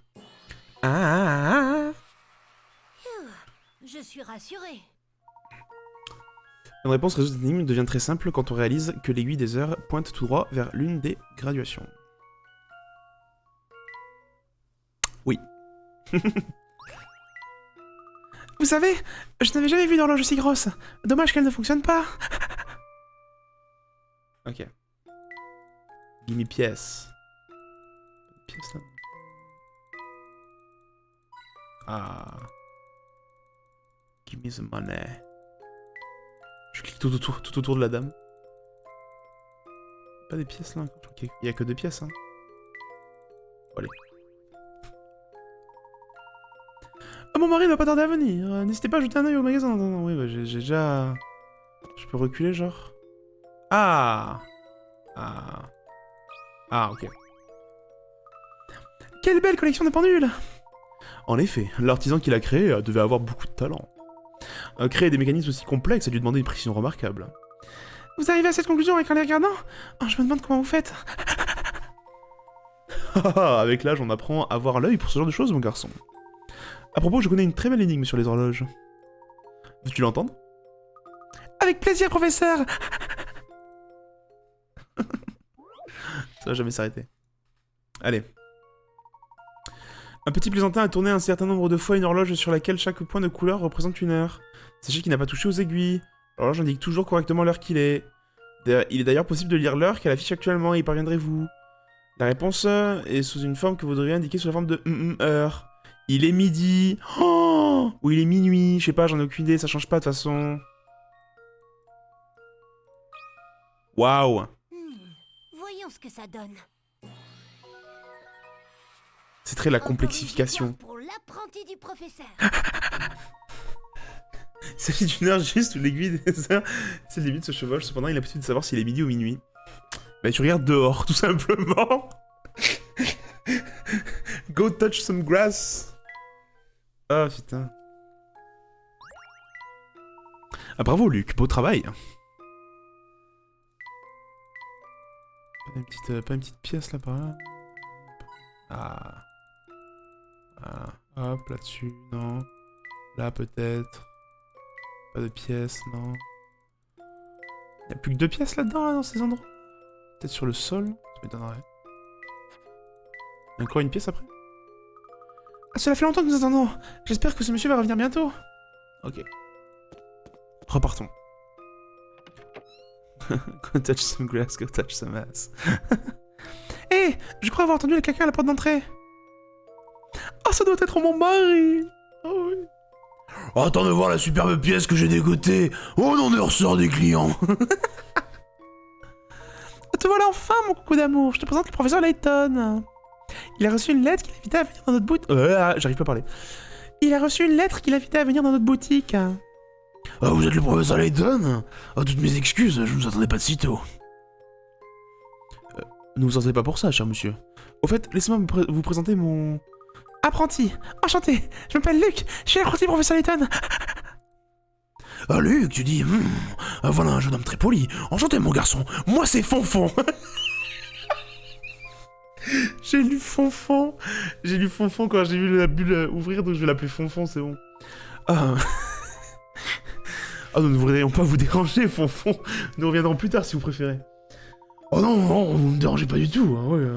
Je suis rassurée. Une réponse résoudre cette énigme devient très simple quand on réalise que l'aiguille des heures pointe tout droit vers l'une des graduations. Oui. Vous savez, je n'avais jamais vu d'horloge aussi grosse. Dommage qu'elle ne fonctionne pas. Ok. Gimme pièce. Pièce là. Ah. Give me the money. Je clique tout autour de la dame. Pas des pièces là. Il y a que 2 pièces. Hein. Bon, allez. Ah, mon mari ne va pas tarder à venir. N'hésitez pas à jeter un œil au magasin. Non, oui, bah, j'ai déjà... Je peux reculer, genre. Ah. Ah. Ah, ok. Quelle belle collection de pendules! En effet, l'artisan qui l'a créé devait avoir beaucoup de talent. Créer des mécanismes aussi complexes a dû demander une précision remarquable. Vous arrivez à cette conclusion avec en les regardant? Oh, je me demande comment vous faites. Avec l'âge, on apprend à avoir l'œil pour ce genre de choses, mon garçon. À propos, je connais une très belle énigme sur les horloges. Veux-tu l'entendre? Avec plaisir, professeur. Ça va jamais s'arrêter. Allez. Un petit plaisantin a tourné un certain nombre de fois une horloge sur laquelle chaque point de couleur représente une heure. Sachez qu'il n'a pas touché aux aiguilles. L'horloge indique toujours correctement l'heure qu'il est. Il est d'ailleurs possible de lire l'heure qu'elle affiche actuellement, y parviendrez-vous? La réponse est sous une forme que vous devriez indiquer sous la forme de heure. Il est midi. Oh, ou il est minuit, je sais pas, j'en ai aucune idée, ça change pas de toute façon. Waouh. Voyons ce que ça donne. C'est très la Encore une complexification. victoire pour l'apprenti du professeur. Il s'agit d'une heure juste où l'aiguille des heures, c'est limite se chevauche. Cependant, il a l'habitude de savoir s'il est midi ou minuit. Bah, tu regardes dehors, tout simplement. Go touch some grass. Ah, putain. Ah, bravo, Luc, beau travail. Pas une petite pièce là par là. Ah. Ah. Hop, là-dessus, non. Là, peut-être. Pas de pièces, non. Y'a plus que 2 pièces là-dedans, là, dans ces endroits. Peut-être sur le sol, ça m'étonnerait. Encore une pièce après? Ah, cela fait longtemps que nous attendons. J'espère que ce monsieur va revenir bientôt. Ok. Repartons. Go touch some grass, go touch some ass. Hé, je crois avoir entendu quelqu'un à la porte d'entrée. Oh, ça doit être mon mari. Oh oui. Attends de voir la superbe pièce que j'ai décotée. Oh non, on ressort des clients. Te voilà enfin, mon coucou d'amour. Je te présente le professeur Layton. Il a reçu une lettre qui l'invitait à venir dans notre boutique. J'arrive pas à parler. Il a reçu une lettre qui l'invitait à venir dans notre boutique. Ah, vous êtes le professeur Layton? Ah, toutes mes excuses, je ne vous attendais pas de si tôt. Ne vous attendez pas pour ça, cher monsieur. Au fait, laissez-moi vous présenter mon... apprenti. Enchanté. Je m'appelle Luc. Je suis l'apprenti professeur Layton. Ah, Luc, tu dis... voilà un jeune homme très poli. Enchanté, mon garçon. Moi, c'est Fonfon. J'ai lu Fonfon. J'ai lu Fonfon quand j'ai vu la bulle ouvrir, donc je vais l'appeler Fonfon, c'est bon. Ah... Ah, nous ne voudrions pas vous déranger, Fonfon. Nous reviendrons plus tard si vous préférez. Oh non, non, vous me dérangez pas du tout. Hein, ouais,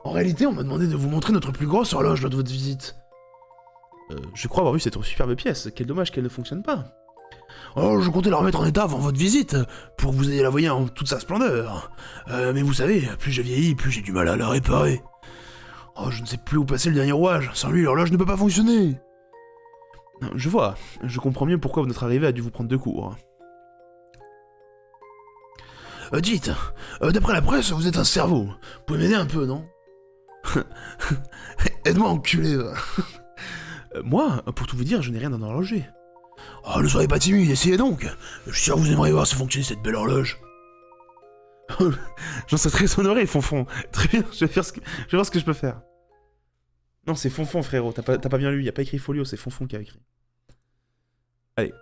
En réalité, on m'a demandé de vous montrer notre plus grosse horloge lors de votre visite. Je crois avoir vu cette superbe pièce. Quel dommage qu'elle ne fonctionne pas. Oh, je comptais la remettre en état avant votre visite, pour que vous ayez la voyer en toute sa splendeur. Mais vous savez, plus je vieillis, plus j'ai du mal à la réparer. Oh, je ne sais plus où passer le dernier rouage. Sans lui, l'horloge ne peut pas fonctionner. Je vois. Je comprends mieux pourquoi notre arrivée a dû vous prendre de court. Dites, d'après la presse, vous êtes un cerveau. Vous pouvez m'aider un peu, non? Aide-moi, enculé. Moi, pour tout vous dire, je n'ai rien à horloger. Oh, ne soyez pas timide, essayez donc. Je suis sûr que vous aimeriez voir si fonctionner cette belle horloge. J'en serais très honoré, Fonfon. Très bien, je vais voir ce que je peux faire. Non, c'est Fonfon, frérot. T'as pas bien lu, y a pas écrit Folio, c'est Fonfon qui a écrit. Allez.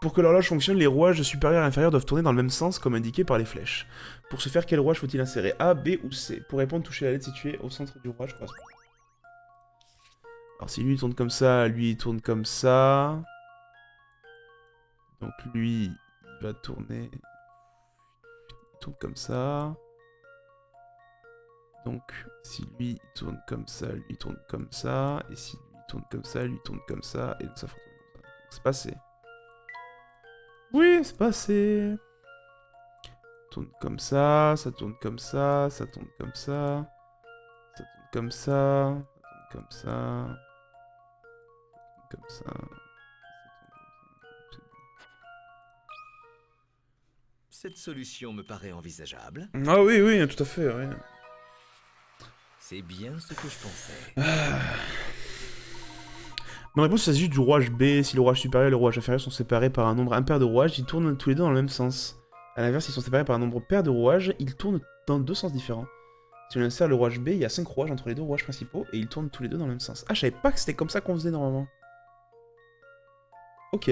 Pour que l'horloge fonctionne, les rouages supérieurs et inférieurs doivent tourner dans le même sens, comme indiqué par les flèches. Pour ce faire, quel rouage faut-il insérer? A, B ou C? Pour répondre, touchez la lettre située au centre du rouage correspondant. Alors si lui il tourne comme ça, lui il tourne comme ça. Donc lui, il va tourner... Il tourne comme ça. Donc si lui il tourne comme ça, lui il tourne comme ça. Et si lui il tourne comme ça, lui il tourne comme ça. Et donc ça faut tourner comme ça. Donc c'est passé. Oui, c'est passé. Tourne comme ça, ça tourne comme ça, ça tourne comme ça. Ça tourne comme ça, ça tourne comme ça. Comme ça. Cette solution me paraît envisageable. Ah oui, oui, tout à fait, oui. C'est bien ce que je pensais. Ma réponse, il s'agit du rouage B. Si le rouage supérieur et le rouage inférieur sont séparés par un nombre impair de rouages, ils tournent tous les deux dans le même sens. A l'inverse, s'ils sont séparés par un nombre pair de rouages, ils tournent dans 2 sens différents. Si on insère le rouage B, il y a 5 rouages entre les 2 rouages principaux, et ils tournent tous les deux dans le même sens. Ah, je savais pas que c'était comme ça qu'on faisait normalement. Ok.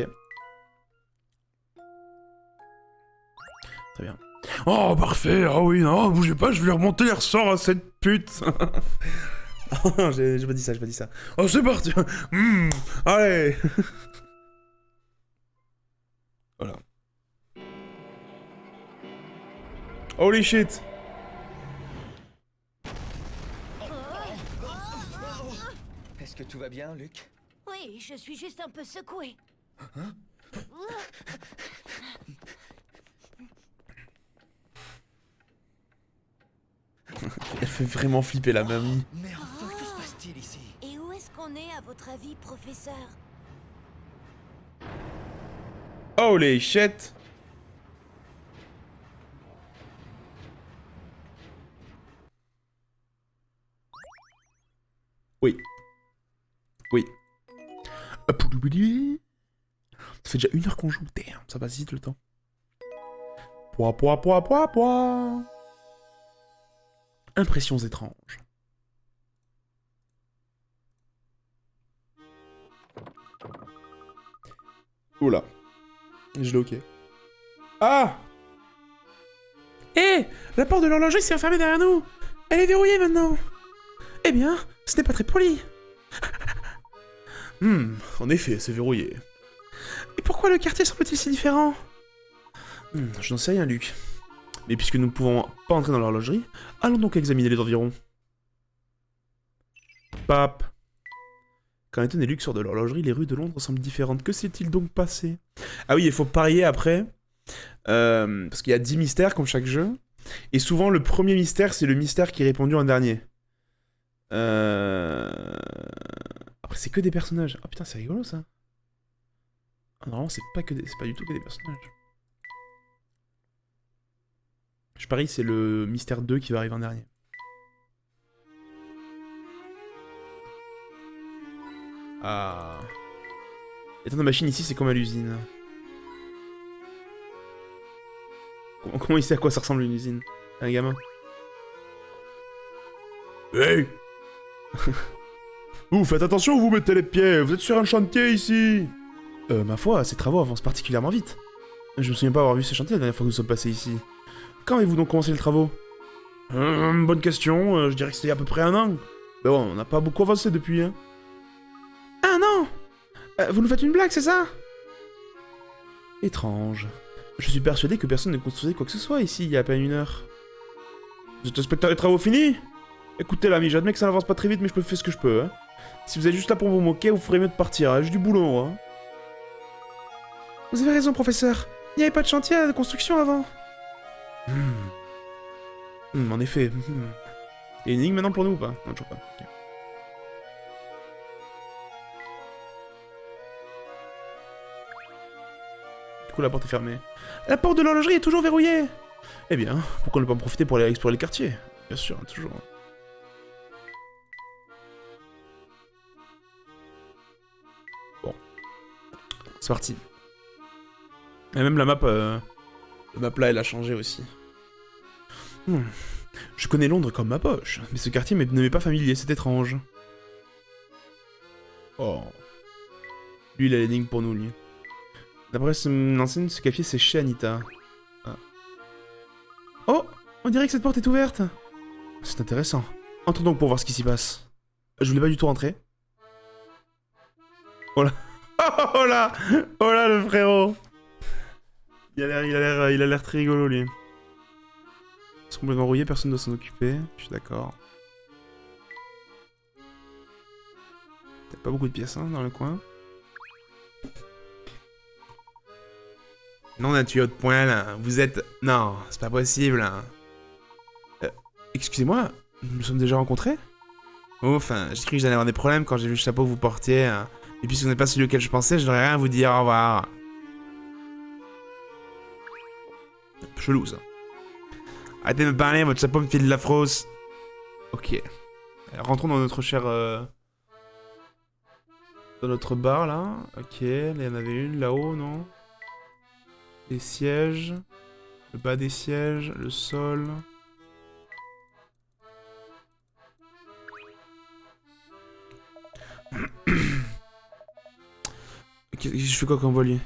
Très bien. Oh, parfait. Ah oui, non, bougez pas, je vais remonter les ressorts à cette pute. J'ai pas dit ça, j'ai pas dit ça. Oh, c'est parti. Allez. Voilà. Holy shit. Est-ce que tout va bien, Luc? Oui, je suis juste un peu secouée. Elle fait vraiment flipper la mamie. Mais enfin, que se passe-t-il ici? Et où est-ce qu'on est, à votre avis, professeur? Holy shit. Oui. Oui. Ça fait déjà 1 heure qu'on joue. Damn, ça passe vite le temps. Poids. Impressions étranges. Oula. Je l'ai ok. Ah! Hé, la porte de l'horlogerie s'est enfermée derrière nous. Elle est verrouillée maintenant. Eh bien, ce n'est pas très poli. En effet, c'est verrouillé. Et pourquoi le quartier semble-t-il si différent? Je n'en sais rien, Luc. Mais puisque nous ne pouvons pas entrer dans l'horlogerie, allons donc examiner les environs. Pape. Quand Ethan et Luc sortent de l'horlogerie, les rues de Londres semblent différentes. Que s'est-il donc passé? Ah oui, il faut parier après. Parce qu'il y a 10 mystères comme chaque jeu. Et souvent, le premier mystère, c'est le mystère qui est répondu en dernier. Après, c'est que des personnages. Ah putain, c'est rigolo ça. Ah, normalement, c'est pas du tout que des personnages. Je parie c'est le mystère 2 qui va arriver en dernier. Ah. Étant de machine ici, c'est comme à l'usine. Comment il sait à quoi ça ressemble une usine? Un gamin. Hey. Vous faites attention où vous mettez les pieds, vous êtes sur un chantier ici. Ma foi, ces travaux avancent particulièrement vite. Je me souviens pas avoir vu ces chantiers la dernière fois que nous sommes passés ici. Quand avez-vous donc commencé les travaux? Bonne question, je dirais que c'était à peu près 1 an. Mais bon, on n'a pas beaucoup avancé depuis, hein. 1 an. Vous nous faites une blague, c'est ça? Étrange. Je suis persuadé que personne ne construisait quoi que ce soit ici il y a à peine 1 heure. Vous êtes inspecteur des travaux finis? Écoutez l'ami, j'admets que ça n'avance pas très vite mais je peux faire ce que je peux, hein. Si vous êtes juste là pour vous moquer, vous ferez mieux de partir, hein. J'ai du boulot, hein. Vous avez raison, professeur. Il n'y avait pas de chantier de construction avant. En effet. Il y a une énigme maintenant pour nous ou pas? Non, toujours pas. Ok. Du coup, la porte est fermée. La porte de l'horlogerie est toujours verrouillée. Eh bien, pourquoi ne pas en profiter pour aller explorer le quartier? Bien sûr, toujours. Bon. C'est parti. Et même la map là, elle a changé aussi. Je connais Londres comme ma poche, mais ce quartier ne m'est pas familier, c'est étrange. Oh. Lui, il a l'énigme pour nous, lui. D'après l'enseigne, ce café, c'est chez Anita. Ah. Oh, on dirait que cette porte est ouverte. C'est intéressant. Entre donc pour voir ce qui s'y passe. Je voulais pas du tout rentrer. Oh là. Oh là. Oh là, le frérot. Il a l'air très rigolo, lui. C'est complètement rouillé, personne ne doit s'en occuper. Je suis d'accord. T'as pas beaucoup de pièces, hein, dans le coin. Non, on a tuyau de point, là. Vous êtes... Non, c'est pas possible, hein. Excusez-moi, nous nous sommes déjà rencontrés? Oh, enfin, j'ai cru que j'allais avoir des problèmes quand j'ai vu le chapeau que vous portiez. Hein. Et puis si vous n'êtes pas celui auquel je pensais, je n'aurais rien à vous dire, au revoir. Chelou, ça. Arrêtez de me parler, votre chapeau me file de la frousse. Ok. Alors, rentrons dans notre cher... Dans notre bar, là. Ok, là, il y en avait une, là-haut, non? Les sièges. Le bas des sièges, le sol... Je fais quoi comme voilier?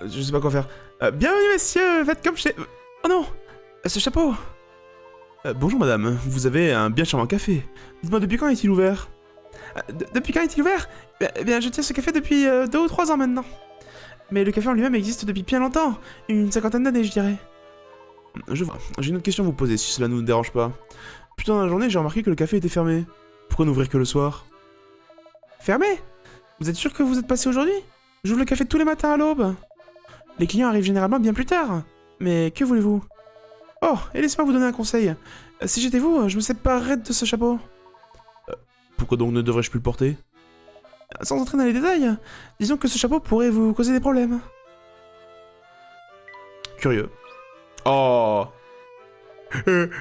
Je sais pas quoi faire. Bienvenue, messieurs, faites comme chez... Oh non, ce chapeau. Bonjour, madame, vous avez un bien charmant café. Dites-moi, depuis quand est-il ouvert? Depuis quand est-il ouvert? Eh bien, je tiens ce café depuis 2 ou 3 ans maintenant. Mais le café en lui-même existe depuis bien longtemps. Une 50aine d'années, je dirais. Je vois. J'ai une autre question à vous poser, si cela ne vous dérange pas. Plus tard dans la journée, j'ai remarqué que le café était fermé. Pourquoi n'ouvrir que le soir? Fermé? Vous êtes sûr que vous êtes passé aujourd'hui? J'ouvre le café tous les matins à l'aube. Les clients arrivent généralement bien plus tard. Mais que voulez-vous? Oh, et laissez-moi vous donner un conseil. Si j'étais vous, je me séparerais de ce chapeau. Pourquoi donc ne devrais-je plus le porter? Sans entrer dans les détails, disons que ce chapeau pourrait vous causer des problèmes. Curieux. Oh.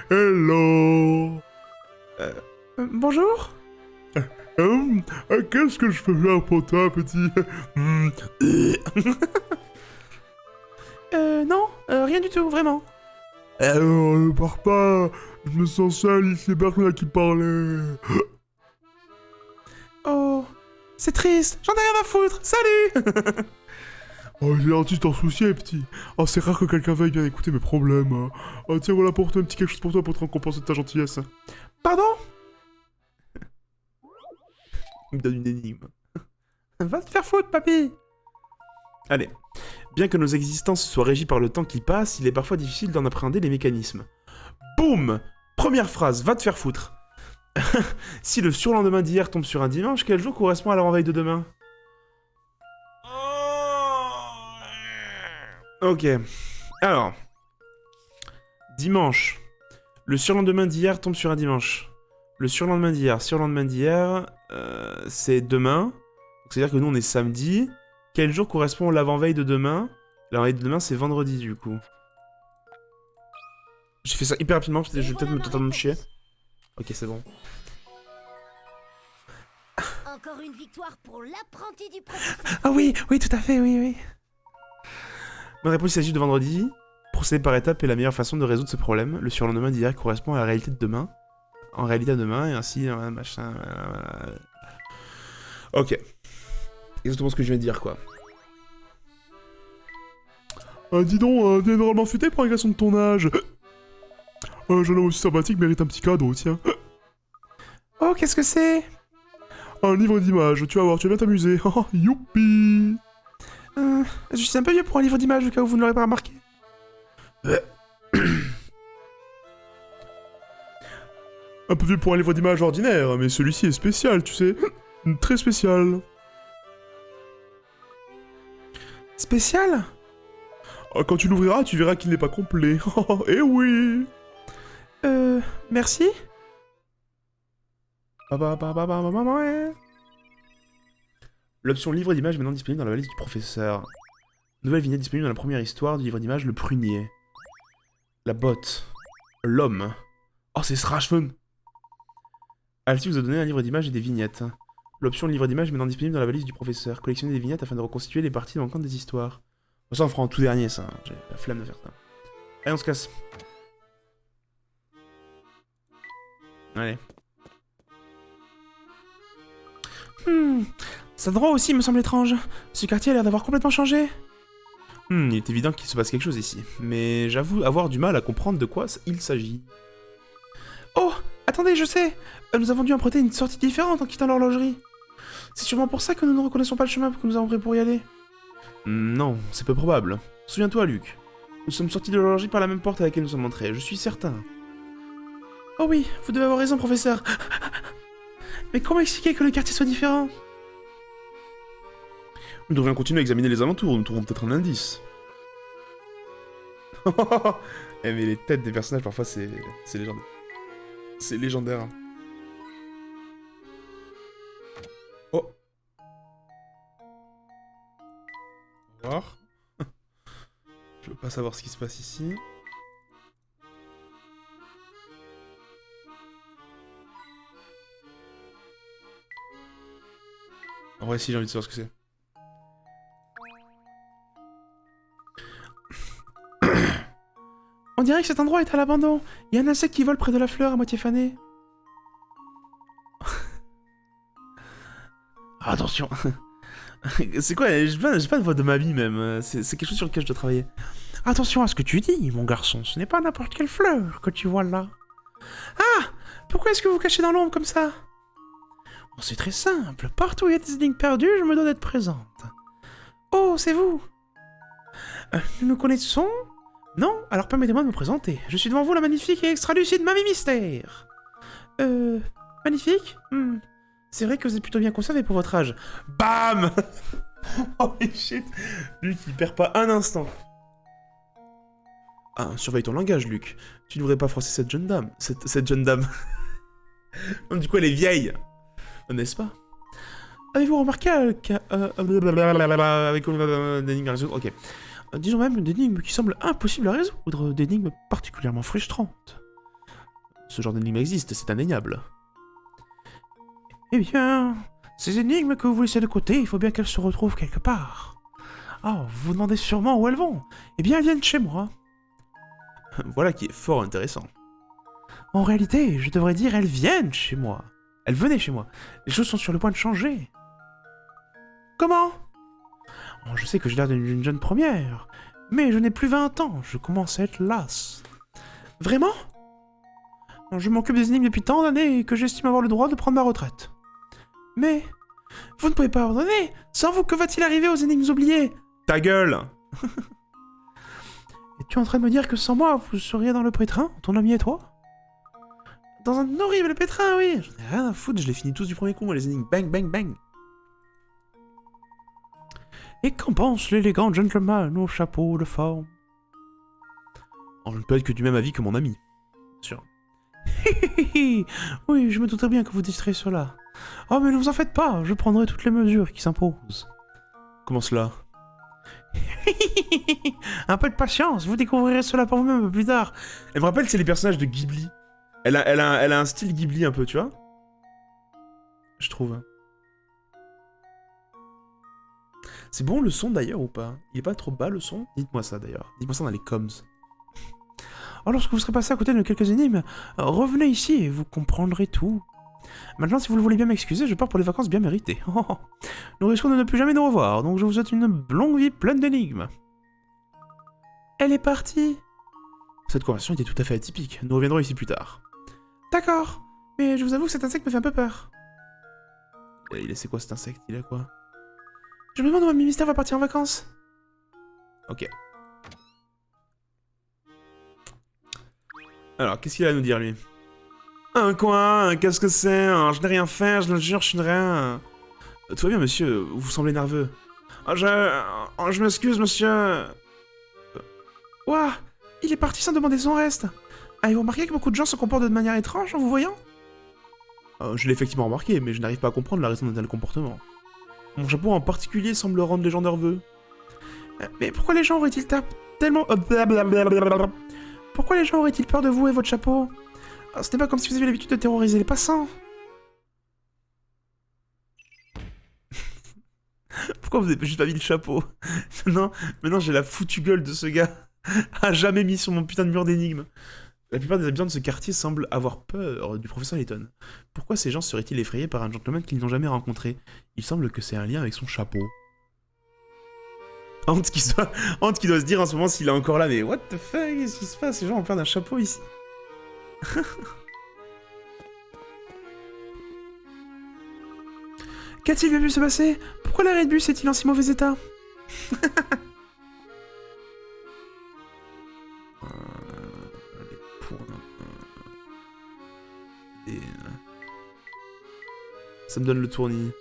Hello. Bonjour. Qu'est-ce que je peux faire pour toi, petit? Non, rien du tout, vraiment. Ne pars pas. Je me sens seul, il c'est personne à qui parler. Oh, c'est triste, j'en ai rien à foutre, salut. Oh, j'ai gentil de t'en soucier, petit. Oh, c'est rare que quelqu'un veuille bien écouter mes problèmes. Oh, tiens, voilà pour toi, un petit quelque chose pour toi pour te récompenser de ta gentillesse. Pardon? Il me donne une énigme. Va te faire foutre, papy. Allez. Bien que nos existences soient régies par le temps qui passe, il est parfois difficile d'en appréhender les mécanismes. Boum! Première phrase, va te faire foutre. Si le surlendemain d'hier tombe sur un dimanche, quel jour correspond à la renveille de demain? Ok. Alors. Dimanche. Le surlendemain d'hier tombe sur un dimanche. Le surlendemain d'hier, c'est demain. C'est-à-dire que nous, on est samedi. Quel jour correspond à l'avant-veille de demain? L'avant-veille de demain, c'est vendredi, du coup. J'ai fait ça hyper rapidement, parce que je vais peut-être me totalement me chier. Ok, c'est bon. Encore une victoire pour l'apprenti du professeur. Ah oui, oui, tout à fait, oui, oui. Ma réponse, il s'agit de vendredi. Procéder par étapes est la meilleure façon de résoudre ce problème. Le surlendemain d'hier correspond à la réalité de demain. En réalité à demain, et ainsi, machin... Ok. Exactement ce que je viens de dire, quoi. Dis donc, t'es normalement futé pour un garçon de ton âge. Un jeune homme aussi sympathique mérite un petit cadeau, tiens. Oh, qu'est-ce que c'est? Un livre d'images, tu vas voir, tu vas bien t'amuser. Oh, youpi. Je suis un peu vieux pour un livre d'images, au cas où vous ne l'aurez pas remarqué. Un peu vieux pour un livre d'images ordinaire, mais celui-ci est spécial, tu sais. Très spécial. Spécial? Quand tu l'ouvriras, tu verras qu'il n'est pas complet. Eh oui. Merci. L'option livre d'images est maintenant disponible dans la valise du professeur. Nouvelle vignette disponible dans la première histoire du livre d'images, le prunier. La botte. L'homme. Oh, c'est Srashfun. Alti vous a donné un livre d'images et des vignettes. L'option livre d'images est maintenant disponible dans la valise du professeur. Collectionnez des vignettes afin de reconstituer les parties manquantes des histoires. Ça, on fera en tout dernier, ça. J'ai la flemme de faire ça. Allez, on se casse. Allez. Cet endroit aussi me semble étrange. Ce quartier a l'air d'avoir complètement changé. Il est évident qu'il se passe quelque chose ici. Mais j'avoue avoir du mal à comprendre de quoi il s'agit. Oh, attendez, je sais. Nous avons dû emprunter une sortie différente en quittant l'horlogerie. C'est sûrement pour ça que nous ne reconnaissons pas le chemin que nous avons pris pour y aller. Non, c'est peu probable. Souviens-toi, Luc. Nous sommes sortis de l'horlogerie par la même porte à laquelle nous sommes entrés, je suis certain. Oh oui, vous devez avoir raison, professeur. Mais comment expliquer que le quartier soit différent? Nous devrions continuer à examiner les alentours, nous trouverons peut-être un indice. Eh mais les têtes des personnages, parfois, c'est légendaire. C'est légendaire. Oh. Au revoir. Je veux pas savoir ce qui se passe ici. En vrai, si, j'ai envie de savoir ce que c'est. On dirait que cet endroit est à l'abandon. Il y a un insecte qui vole près de la fleur à moitié fanée. Attention. C'est quoi? J'ai pas de voix de mamie même. C'est quelque chose sur lequel je dois travailler. Attention à ce que tu dis, mon garçon. Ce n'est pas n'importe quelle fleur que tu vois là. Ah! Pourquoi est-ce que vous cachez dans l'ombre comme ça? Oh, c'est très simple. Partout où il y a des énigmes perdues, je me dois d'être présente. Oh, c'est vous? Nous nous connaissons? Non? Alors permettez-moi de me présenter. Je suis devant vous la magnifique et extra-lucide Mamie Mystère. Magnifique? C'est vrai que vous êtes plutôt bien conservé pour votre âge. BAM! Oh shit! Luc, il perd pas un instant. Ah, surveille ton langage, Luc. Tu ne voudrais pas froisser cette jeune dame. Cette jeune dame. Du coup, elle est vieille. N'est-ce pas? Avez-vous remarqué avec d'énigmes à résoudre? Ok. Disons même d'énigmes qui semblent impossibles à résoudre, d'énigmes particulièrement frustrantes. Ce genre d'énigme existe, c'est indéniable. Eh bien, ces énigmes que vous laissez de côté, il faut bien qu'elles se retrouvent quelque part. Oh, vous vous demandez sûrement où elles vont. Eh bien, elles viennent chez moi. Voilà qui est fort intéressant. En réalité, je devrais dire elles viennent chez moi. Elles venaient chez moi. Les choses sont sur le point de changer. Comment? Oh, je sais que j'ai l'air d'une jeune première, mais je n'ai plus 20 ans, je commence à être lasse. Vraiment? Je m'occupe des énigmes depuis tant d'années que j'estime avoir le droit de prendre ma retraite. Mais, vous ne pouvez pas ordonner. Sans vous, que va-t-il arriver aux énigmes oubliées? Ta gueule. Es-tu en train de me dire que sans moi, vous seriez dans le pétrin, ton ami et toi? Dans un horrible pétrin, oui. J'en ai rien à foutre, je les finis tous du premier coup, moi, les énigmes. Bang, bang, bang. Et qu'en pense l'élégant gentleman au chapeau de forme? Oh, je ne peux être que du même avis que mon ami. Bien sûr. Oui, je me doutais bien que vous distrayez cela. Oh, mais ne vous en faites pas, je prendrai toutes les mesures qui s'imposent. Comment cela? Un peu de patience, vous découvrirez cela par vous-même un peu plus tard. Elle me rappelle, c'est les personnages de Ghibli. Elle a un style Ghibli un peu, tu vois? Je trouve. C'est bon le son d'ailleurs ou pas? Il est pas trop bas le son? Dites-moi ça d'ailleurs. Dites-moi ça dans les coms. Alors lorsque vous serez passé à côté de quelques énigmes, revenez ici et vous comprendrez tout. Maintenant, si vous le voulez bien m'excuser, je pars pour les vacances bien méritées. Nous risquons de ne plus jamais nous revoir, donc je vous souhaite une longue vie pleine d'énigmes. Elle est partie. Cette conversation était tout à fait atypique. Nous reviendrons ici plus tard. D'accord, mais je vous avoue que cet insecte me fait un peu peur. C'est quoi cet insecte? Il a quoi? Je me demande où Mamie Mystère va partir en vacances. Ok. Alors, qu'est-ce qu'il a à nous dire, lui? Un coin, qu'est-ce que c'est? Je n'ai rien fait, je le jure, je ne rien. Tout va bien, monsieur, vous semblez nerveux. Je m'excuse, monsieur. Ouah, il est parti sans demander son reste. Avez-vous remarqué que beaucoup de gens se comportent de manière étrange en vous voyant? Je l'ai effectivement remarqué, mais je n'arrive pas à comprendre la raison d'un tel comportement. Mon chapeau en particulier semble rendre les gens nerveux. Mais pourquoi les gens auraient-ils tellement... Pourquoi les gens auraient-ils peur de vous et votre chapeau? Ce n'est pas comme si vous aviez l'habitude de terroriser les passants. Pourquoi vous avez juste pas mis le chapeau? Maintenant j'ai la foutue gueule de ce gars. À jamais mis sur mon putain de mur d'énigmes. La plupart des habitants de ce quartier semblent avoir peur du professeur Layton. Pourquoi ces gens seraient-ils effrayés par un gentleman qu'ils n'ont jamais rencontré? Il semble que c'est un lien avec son chapeau. Honte qui doit se dire en ce moment s'il est encore là, mais what the fuck, qu'est-ce qui se passe? Ces gens ont peur d'un chapeau ici. Qu'a-t-il bien pu se passer? Pourquoi l'arrêt de bus est-il en si mauvais état? Ça me donne le tournis.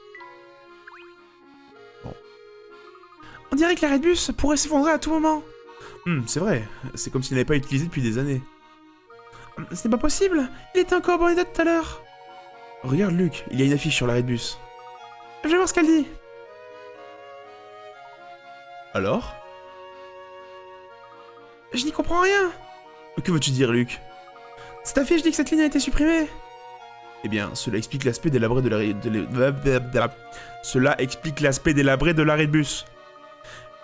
Bon. On dirait que l'arrêt de bus pourrait s'effondrer à tout moment. C'est vrai. C'est comme s'il n'avait pas utilisé depuis des années. Ce n'est pas possible. Il était encore en bon état tout à l'heure. Regarde, Luc. Il y a une affiche sur l'arrêt de bus. Je vais voir ce qu'elle dit. Alors? Je n'y comprends rien. Que veux-tu dire, Luc? Cette affiche dit que cette ligne a été supprimée. Eh bien, cela explique l'aspect délabré de l'arrêt de bus.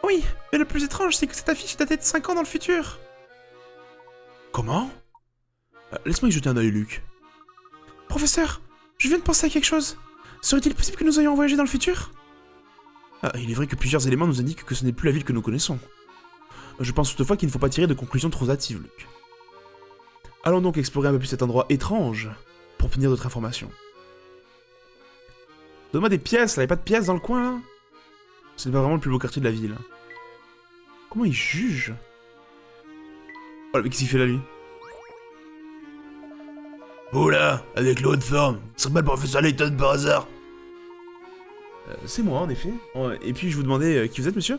Oui, mais le plus étrange, c'est que cette affiche est datée de 5 ans dans le futur. Comment? Laisse-moi y jeter un œil, Luc. Professeur, je viens de penser à quelque chose. Serait-il possible que nous ayons voyagé dans le futur? Ah, il est vrai que plusieurs éléments nous indiquent que ce n'est plus la ville que nous connaissons. Je pense toutefois qu'il ne faut pas tirer de conclusions trop hâtives, Luc. Allons donc explorer un peu plus cet endroit étrange pour obtenir d'autres informations. Donne-moi des pièces, là, y'a pas de pièces dans le coin, là? C'est pas vraiment le plus beau quartier de la ville. Comment il juge? Oh, mais qu'est-ce qu'il fait là, lui? Oh là, avec le haut de forme, ce serait pas le professeur Layton par hasard? C'est moi, en effet. Et puis, je vous demandais qui vous êtes, monsieur?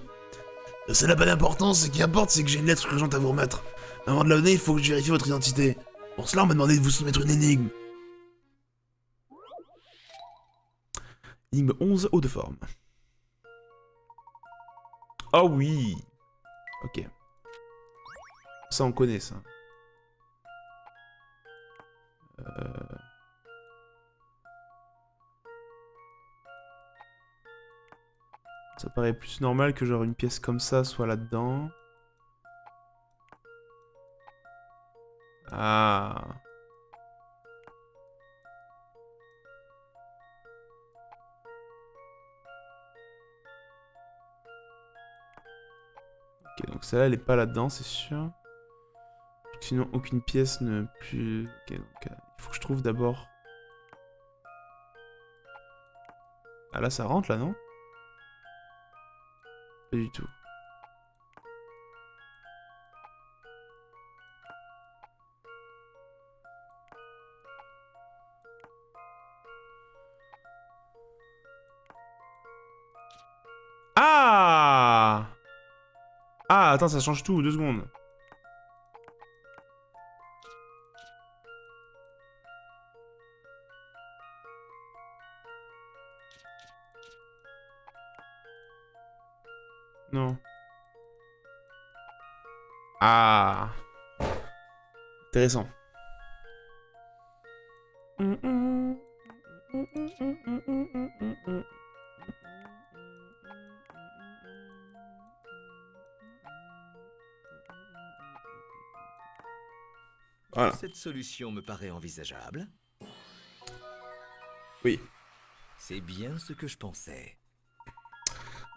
Ça n'a pas d'importance, ce qui importe, c'est que j'ai une lettre urgente à vous remettre. Avant de la donner, il faut que je vérifie votre identité. Pour cela, on m'a demandé de vous soumettre une énigme. Énigme 11, haut de forme. Oh oui. Ok. Ça, on connaît, ça. Ça paraît plus normal que genre une pièce comme ça soit là-dedans. Ah. Ok, donc celle-là, elle est pas là-dedans, c'est sûr. Sinon, aucune pièce ne plus... Ok, donc il faut que je trouve d'abord... Ah là, ça rentre, là, non? Pas du tout. Ah! Ah, attends, ça change tout, 2 secondes. Non. Ah. Intéressant. Voilà. Cette solution me paraît envisageable. Oui. C'est bien ce que je pensais.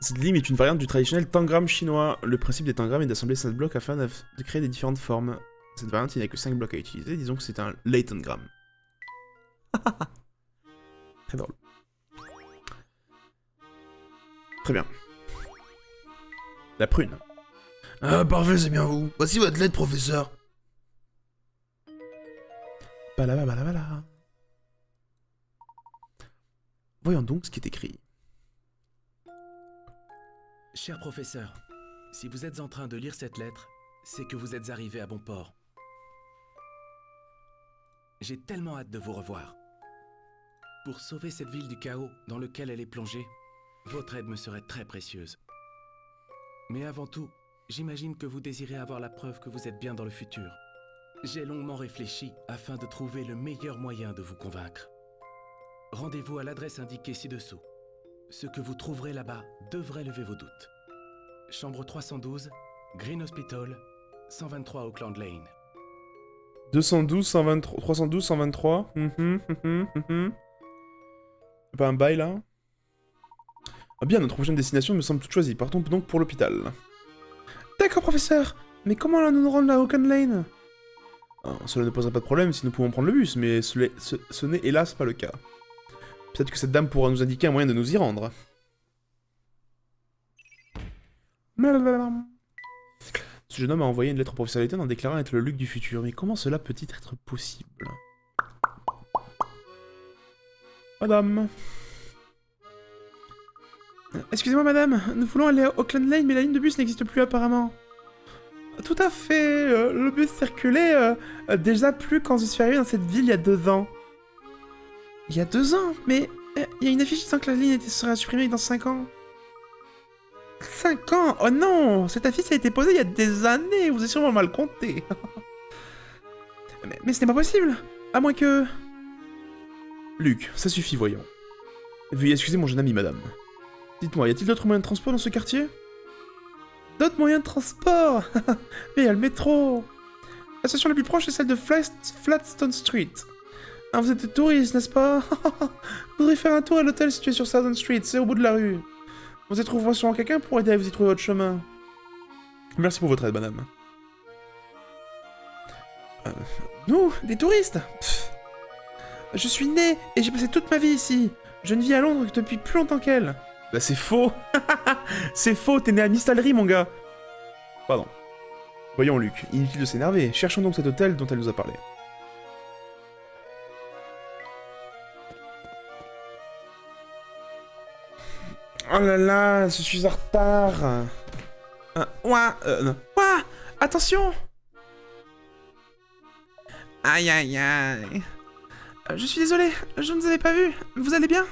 Cette énigme est une variante du traditionnel tangram chinois. Le principe des tangrams est d'assembler 5 blocs afin de créer des différentes formes. Cette variante, il n'y a que 5 blocs à utiliser. Disons que c'est un Laytongram. Très drôle. Très bien. La prune. Ah, parfait, c'est bien vous. Voici votre lettre, professeur. Balabala. Voyons donc ce qui est écrit. Cher professeur, si vous êtes en train de lire cette lettre, c'est que vous êtes arrivé à bon port. J'ai tellement hâte de vous revoir. Pour sauver cette ville du chaos dans lequel elle est plongée, votre aide me serait très précieuse. Mais avant tout, j'imagine que vous désirez avoir la preuve que vous êtes bien dans le futur. J'ai longuement réfléchi afin de trouver le meilleur moyen de vous convaincre. Rendez-vous à l'adresse indiquée ci-dessous. Ce que vous trouverez là-bas devrait lever vos doutes. Chambre 312, Green Hospital, 123 Oakland Lane. 212, 123, 312, 123. Pas un bail là. Ah bien, notre prochaine destination me semble toute choisie. Partons donc pour l'hôpital. D'accord, professeur. Mais comment allons-nous nous rendre à Oakland Lane? Cela ne posera pas de problème si nous pouvons prendre le bus, mais ce n'est hélas pas le cas. Peut-être que cette dame pourra nous indiquer un moyen de nous y rendre. Ce jeune homme a envoyé une lettre au professeur Layton en déclarant être le Luc du futur. Mais comment cela peut-il être possible? Madame. Excusez-moi, madame. Nous voulons aller à Oakland Lane, mais la ligne de bus n'existe plus apparemment. Tout à fait. Le bus circulait déjà plus quand je suis arrivé dans cette ville il y a 2 ans. Il y a 2 ans? Mais il y a une affiche disant que la ligne sera supprimée dans 5 ans. 5 ans? Oh non! Cette affiche a été posée il y a des années, vous avez sûrement mal compté. mais ce n'est pas possible! À moins que... Luc, ça suffit, voyons. Veuillez excuser mon jeune ami, madame. Dites-moi, y a-t-il d'autres moyens de transport dans ce quartier? D'autres moyens de transport? Mais il y a le métro! La station la plus proche est celle de Flatstone Street. Ah, vous êtes touriste, n'est-ce pas? Vous voudriez faire un tour à l'hôtel situé sur Southern Street, c'est au bout de la rue. Vous y trouverez sûrement quelqu'un pour aider à vous y trouver votre chemin. Merci pour votre aide, madame. Nous, des touristes. Pff. Je suis né et j'ai passé toute ma vie ici. Je ne vis à Londres que depuis plus longtemps qu'elle. Bah c'est faux. C'est faux, t'es né à Mistalry, mon gars. Pardon. Voyons, Luc, inutile de s'énerver. Cherchons donc cet hôtel dont elle nous a parlé. Oh là là, je suis en retard. Non. Ouah, attention. Aïe aïe aïe. Je suis désolé, je ne vous avais pas vu. Vous allez bien?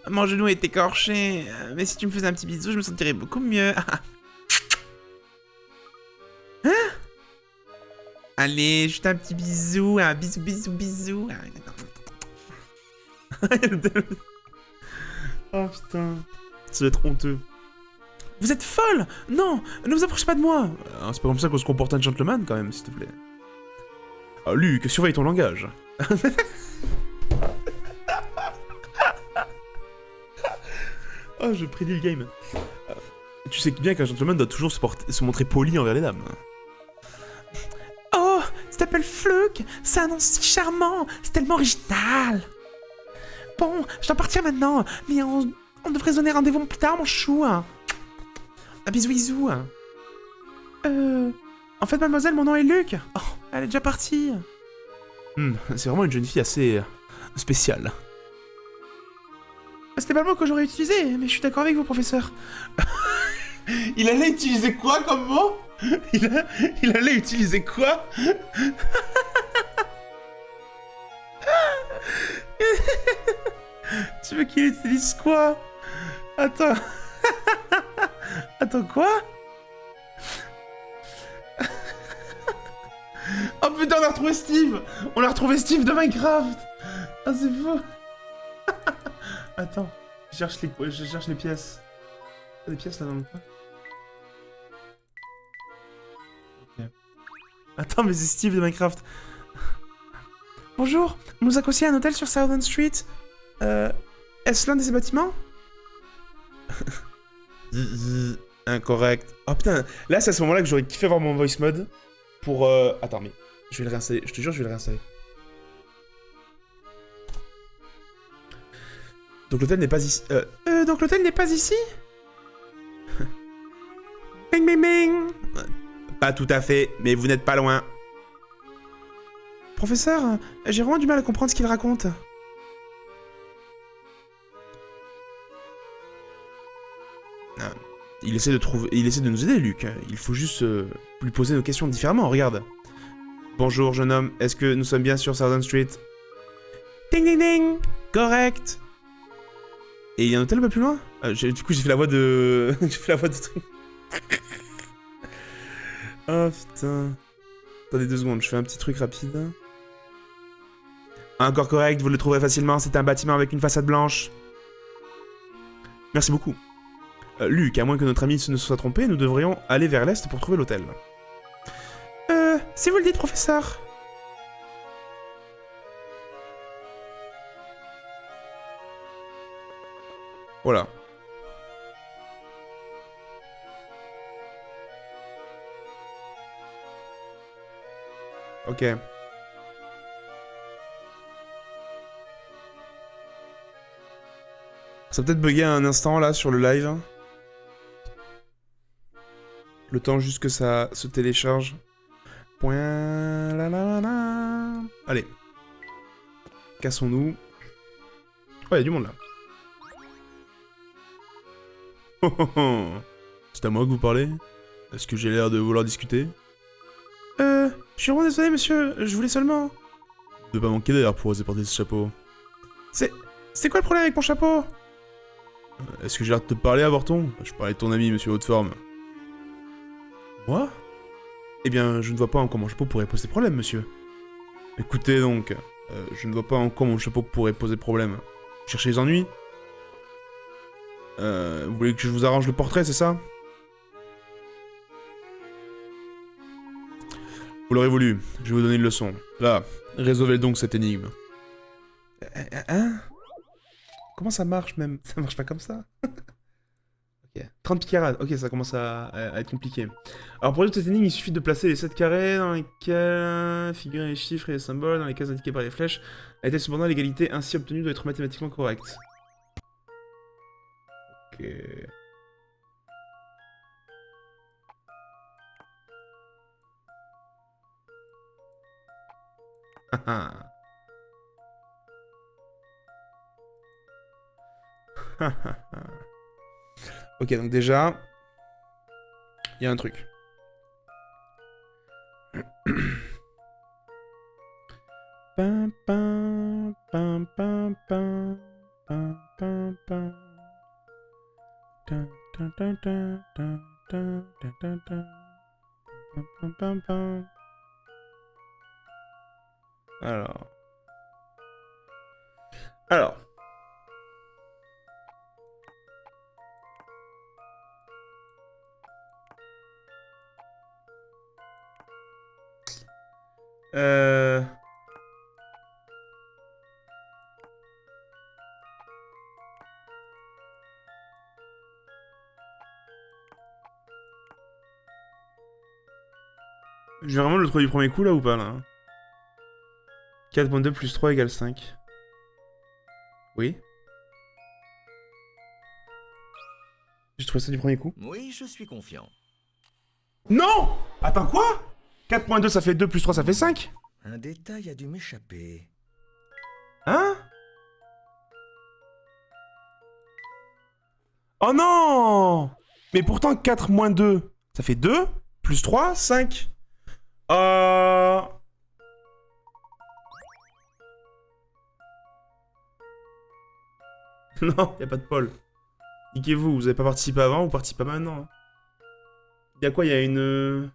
Mon genou est écorché, mais si tu me faisais un petit bisou, je me sentirais beaucoup mieux. Hein? Allez, juste un petit bisou, un bisou, bisou, bisou. Oh putain, ça va être honteux. Vous êtes folle! Non, ne vous approchez pas de moi! C'est pas comme ça qu'on se comporte un gentleman quand même, s'il te plaît. Ah, Luc, surveille ton langage. Oh, je prédis le game. Tu sais bien qu'un gentleman doit toujours se montrer poli envers les dames. Oh, tu t'appelles Fluke? C'est un nom si charmant, c'est tellement original. Bon, je dois partir maintenant, mais on devrait se donner rendez-vous plus tard, mon chou. Un bisou, bisou. En fait, mademoiselle, mon nom est Luc. Oh, elle est déjà partie. C'est vraiment une jeune fille assez spéciale. C'était pas le mot que j'aurais utilisé, mais je suis d'accord avec vous, professeur. Il allait utiliser quoi comme mot? Il allait utiliser quoi? Tu veux qu'il utilise quoi? Attends. Attends, quoi? Oh putain, on a retrouvé Steve! On a retrouvé Steve de Minecraft! Ah, c'est fou! Attends, je cherche les pièces. Il y a des pièces là dans le coin? Ok. Attends, mais c'est Steve de Minecraft. Bonjour, on nous a conseillé un hôtel sur Southern Street. Est-ce l'un de ces bâtiments? Incorrect. Oh putain, là c'est à ce moment-là que j'aurais kiffé avoir mon voice mode. Pour attends, mais je vais le réinstaller, je te jure, je vais le réinstaller. Donc l'hôtel n'est pas ici. Donc l'hôtel n'est pas ici? Bing bing bing. Pas tout à fait, mais vous n'êtes pas loin. Professeur, j'ai vraiment du mal à comprendre ce qu'il raconte. Il essaie de nous aider, Luc. Il faut juste lui poser nos questions différemment, regarde. Bonjour, jeune homme, est-ce que nous sommes bien sur Southern Street? Ding ding ding. Correct. Et il y a un hôtel un peu plus loin? Du coup, j'ai fait la voix de... j'ai fait la voix de truc. Oh, putain. Attendez 2 secondes, je fais un petit truc rapide. Encore correct, vous le trouverez facilement, c'est un bâtiment avec une façade blanche. Merci beaucoup. Luc, à moins que notre ami ne se soit trompé, nous devrions aller vers l'est pour trouver l'hôtel. Si vous le dites, professeur. Voilà. Ok. Ça a peut-être bugué un instant là sur le live. Le temps juste que ça se télécharge. Point la la la. Allez. Cassons-nous. Oh, il y a du monde là. Oh, oh, oh. C'est à moi que vous parlez? Est-ce que j'ai l'air de vouloir discuter? Je suis vraiment désolé, monsieur. Je voulais seulement... De pas manquer d'ailleurs pour oser porter ce chapeau. C'est quoi le problème avec mon chapeau? Est-ce que j'ai l'air de te parler, avorton? Je parlais de ton ami, monsieur Haute-Forme. Moi? Eh bien, je ne vois pas en quoi mon chapeau pourrait poser problème, monsieur. Écoutez donc, je ne vois pas en quoi mon chapeau pourrait poser problème. Cherchez les ennuis? Vous voulez que je vous arrange le portrait, c'est ça? Vous l'aurez voulu, je vais vous donner une leçon. Là, résolvez donc cette énigme. Hein? Comment ça marche même? Ça marche pas comme ça. 30 picarades. Ok, ça commence à être compliqué. Alors pour résoudre cette énigme, il suffit de placer les 7 carrés dans lesquels figurer les chiffres et les symboles dans les cases indiquées par les flèches. A été cependant l'égalité ainsi obtenue doit être mathématiquement correcte. Ok. Ok, donc déjà, il y a un truc. Pam, pam, pam, pam, pam, pam, pam, pam. Tan, tan, tan, tan, tan, tan, tan, tan, tan. Pam, pam, pam, pam. Alors. Je vais vraiment le trouver du premier coup là ou pas là? 4.2 plus 3 égale 5. Oui. J'ai trouvé ça du premier coup. Oui, je suis confiant. Non! Attends, quoi? 4.2 ça fait 2 plus 3 ça fait 5? Un détail a dû m'échapper. Hein? Oh non! Mais pourtant 4 moins 2, ça fait 2, plus 3, 5. Non, y a pas de Paul. Niquez-vous, vous avez pas participé avant, vous participez pas maintenant. Hein. Y a quoi? Y a une...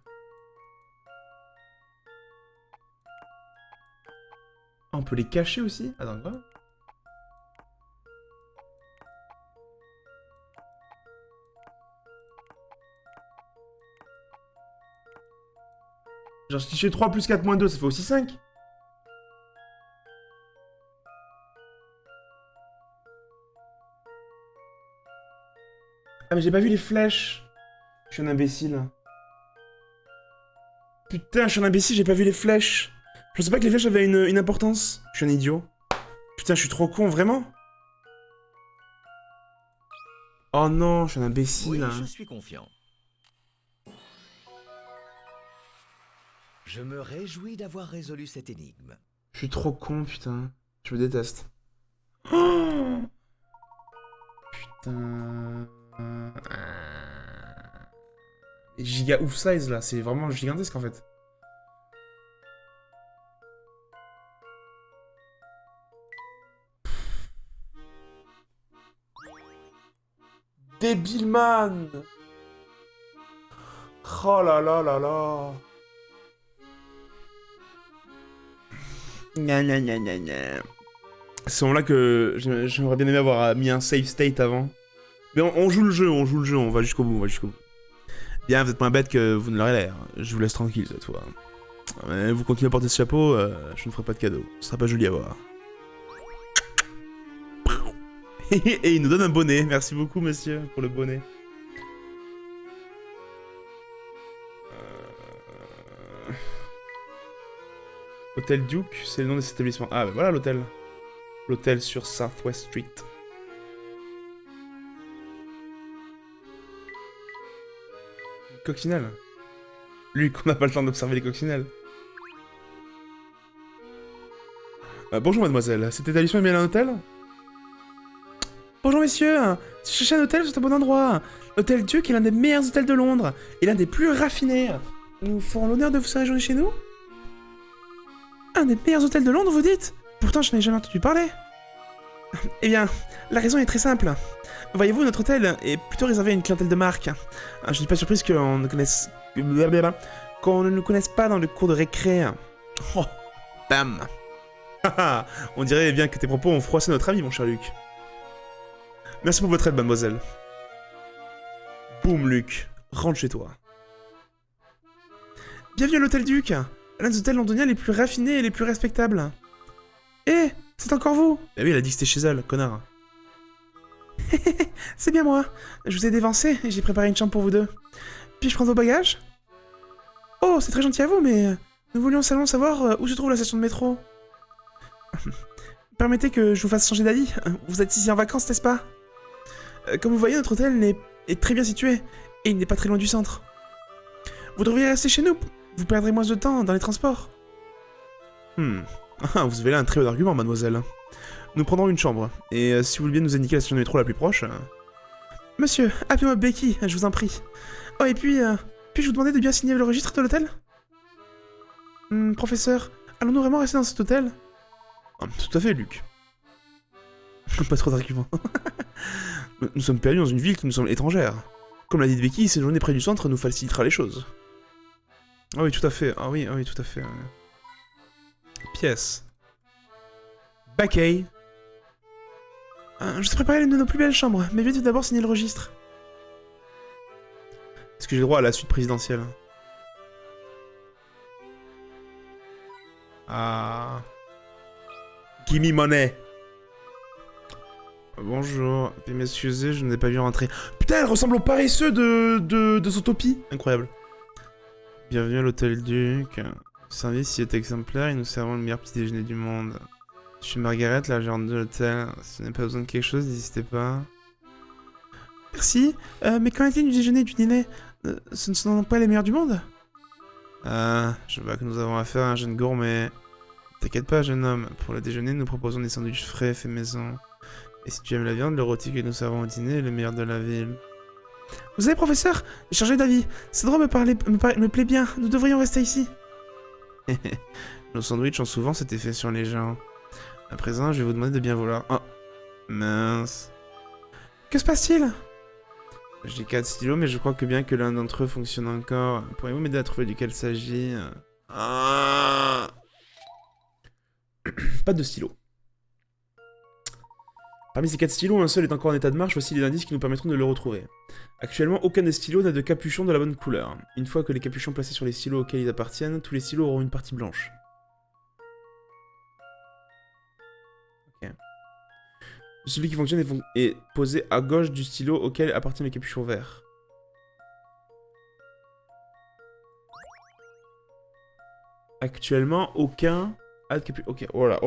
Ah, on peut les cacher aussi? Attends, quoi? Genre, si je fais 3 plus 4 moins 2, ça fait aussi 5. Ah, mais j'ai pas vu les flèches. Je suis un imbécile. Putain, je suis un imbécile, j'ai pas vu les flèches. Je pensais pas que les flèches avaient une importance. Je suis un idiot. Putain, je suis trop con, vraiment. Oh non, je suis un imbécile. Oui, je suis confiant. Je me réjouis d'avoir résolu cette énigme. Je suis trop con, putain. Je me déteste. Oh putain... Giga ouf size là, c'est vraiment gigantesque en fait. Débile man. Oh là là là là. Gna gna gna gna gna. C'est ce moment-là que j'aimerais bien aimé avoir mis un save state avant. Mais on joue le jeu, on va jusqu'au bout, Bien, vous êtes moins bête que vous ne l'aurez l'air. Je vous laisse tranquille cette fois. Mais vous continuez à porter ce chapeau, je ne ferai pas de cadeau. Ce sera pas joli à voir. Et il nous donne un bonnet. Merci beaucoup, monsieur, pour le bonnet. Hôtel Duke, c'est le nom de cet établissement. Ah, ben voilà l'hôtel. L'hôtel sur Southwest Street. Coccinelle. Lui, qu'on n'a pas le temps d'observer les coccinelles. Bonjour mademoiselle, cet établissement est bien un hôtel? Bonjour messieurs, si vous cherchez un hôtel, vous êtes au bon endroit. L'hôtel Duke est l'un des meilleurs hôtels de Londres, et l'un des plus raffinés. Nous ferons l'honneur de vous séjourner chez nous. Un des meilleurs hôtels de Londres, vous dites? Pourtant, je n'ai jamais entendu parler. Eh bien, la raison est très simple. Voyez-vous, notre hôtel est plutôt réservé à une clientèle de marque. Je ne suis pas surprise qu'on ne connaisse... qu'on ne nous connaisse pas dans le cours de récré. Oh, bam. On dirait bien que tes propos ont froissé notre ami, mon cher Luc. Merci pour votre aide, mademoiselle. Boum, Luc. Rentre chez toi. Bienvenue à l'hôtel Duc, l'un des hôtels londoniens les plus raffinés et les plus respectables. Eh, c'est encore vous? Eh oui, elle a dit que c'était chez elle, connard. C'est bien moi. Je vous ai dévancé et j'ai préparé une chambre pour vous deux. Puis-je prendre vos bagages? Oh, c'est très gentil à vous, mais nous voulions seulement savoir où se trouve la station de métro. Permettez que je vous fasse changer d'avis. Vous êtes ici en vacances, n'est-ce pas? Comme vous voyez, notre hôtel est très bien situé et il n'est pas très loin du centre. Vous devriez rester chez nous. Vous perdrez moins de temps dans les transports. Ah, vous avez là un très bon argument, mademoiselle. Nous prendrons une chambre. Et si vous voulez bien nous indiquer la station de métro la plus proche... Monsieur, appelez-moi Becky, je vous en prie. Oh, et puis, puis-je vous demander de bien signer le registre de l'hôtel? Professeur, allons-nous vraiment rester dans cet hôtel? Tout à fait, Luc. Pas trop d'arguments. Nous sommes perdus dans une ville qui nous semble étrangère. Comme l'a dit Becky, séjourner près du centre nous facilitera les choses. Ah oui, tout à fait. Ah oui, tout à fait. Pièce. Backay. Je t'ai préparé l'une de nos plus belles chambres, mais veuillez tout d'abord signer le registre. Est-ce que j'ai droit à la suite présidentielle? Ah. Give me money. Bonjour, puis m'excuser, je n'ai pas vu rentrer. Putain, elle ressemble au paresseux de Zootopie. Incroyable. Bienvenue à l'hôtel Duc. Le service y est exemplaire et nous servons le meilleur petit déjeuner du monde. Je suis Margaret, la gérante de l'hôtel. Si vous n'avez pas besoin de quelque chose, n'hésitez pas. Merci, mais qu'en est-il du déjeuner et du dîner? Ce ne sont donc pas les meilleurs du monde? Ah, je vois que nous avons affaire à un jeune gourmet. T'inquiète pas, jeune homme. Pour le déjeuner, nous proposons des sandwichs frais faits maison. Et si tu aimes la viande, le rôti que nous servons au dîner est le meilleur de la ville. Vous savez, professeur, j'ai changé d'avis. Cet endroit me plaît bien. Nous devrions rester ici. Nos sandwichs ont souvent cet effet sur les gens. À présent, je vais vous demander de bien vouloir... Oh, mince. Que se passe-t-il? J'ai 4 stylos, mais je crois que bien que l'un d'entre eux fonctionne encore. Pourriez-vous m'aider à trouver duquel il s'agit? Ah. Pas de stylo. Parmi ces 4 stylos, un seul est encore en état de marche, voici les indices qui nous permettront de le retrouver. Actuellement, aucun des stylos n'a de capuchon de la bonne couleur. Une fois que les capuchons placés sur les stylos auxquels ils appartiennent, tous les stylos auront une partie blanche. Ok. Celui qui fonctionne est posé à gauche du stylo auquel appartient le capuchon vert. Actuellement, aucun a de capuchon... Ok, oh là.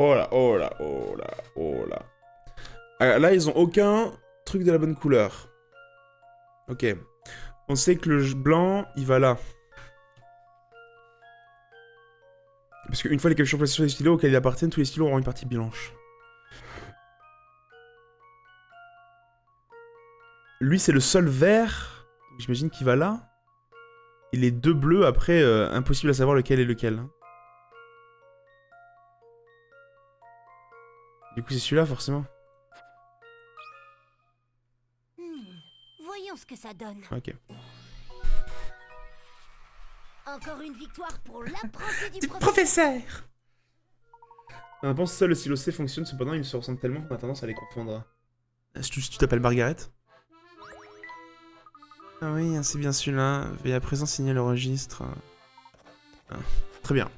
Ah, là, ils ont aucun truc de la bonne couleur. Ok. On sait que le blanc, il va là. Parce qu'une fois les capuchons placés sur les stylos auxquels ils appartiennent, tous les stylos auront une partie blanche. Lui, c'est le seul vert. J'imagine qu'il va là. Et les deux bleus, après, impossible à savoir lequel est lequel. Du coup, c'est celui-là, forcément. Voyons ce que ça donne. Ok. Encore une victoire pour l'apprenti du professeur. En réponse, seul le stylo C fonctionne, cependant, ils se ressemblent tellement qu'on a tendance à les confondre. Si tu t'appelles Margaret? Ah oui, c'est bien celui-là. Veuillez à présent signer le registre. Ah, très bien.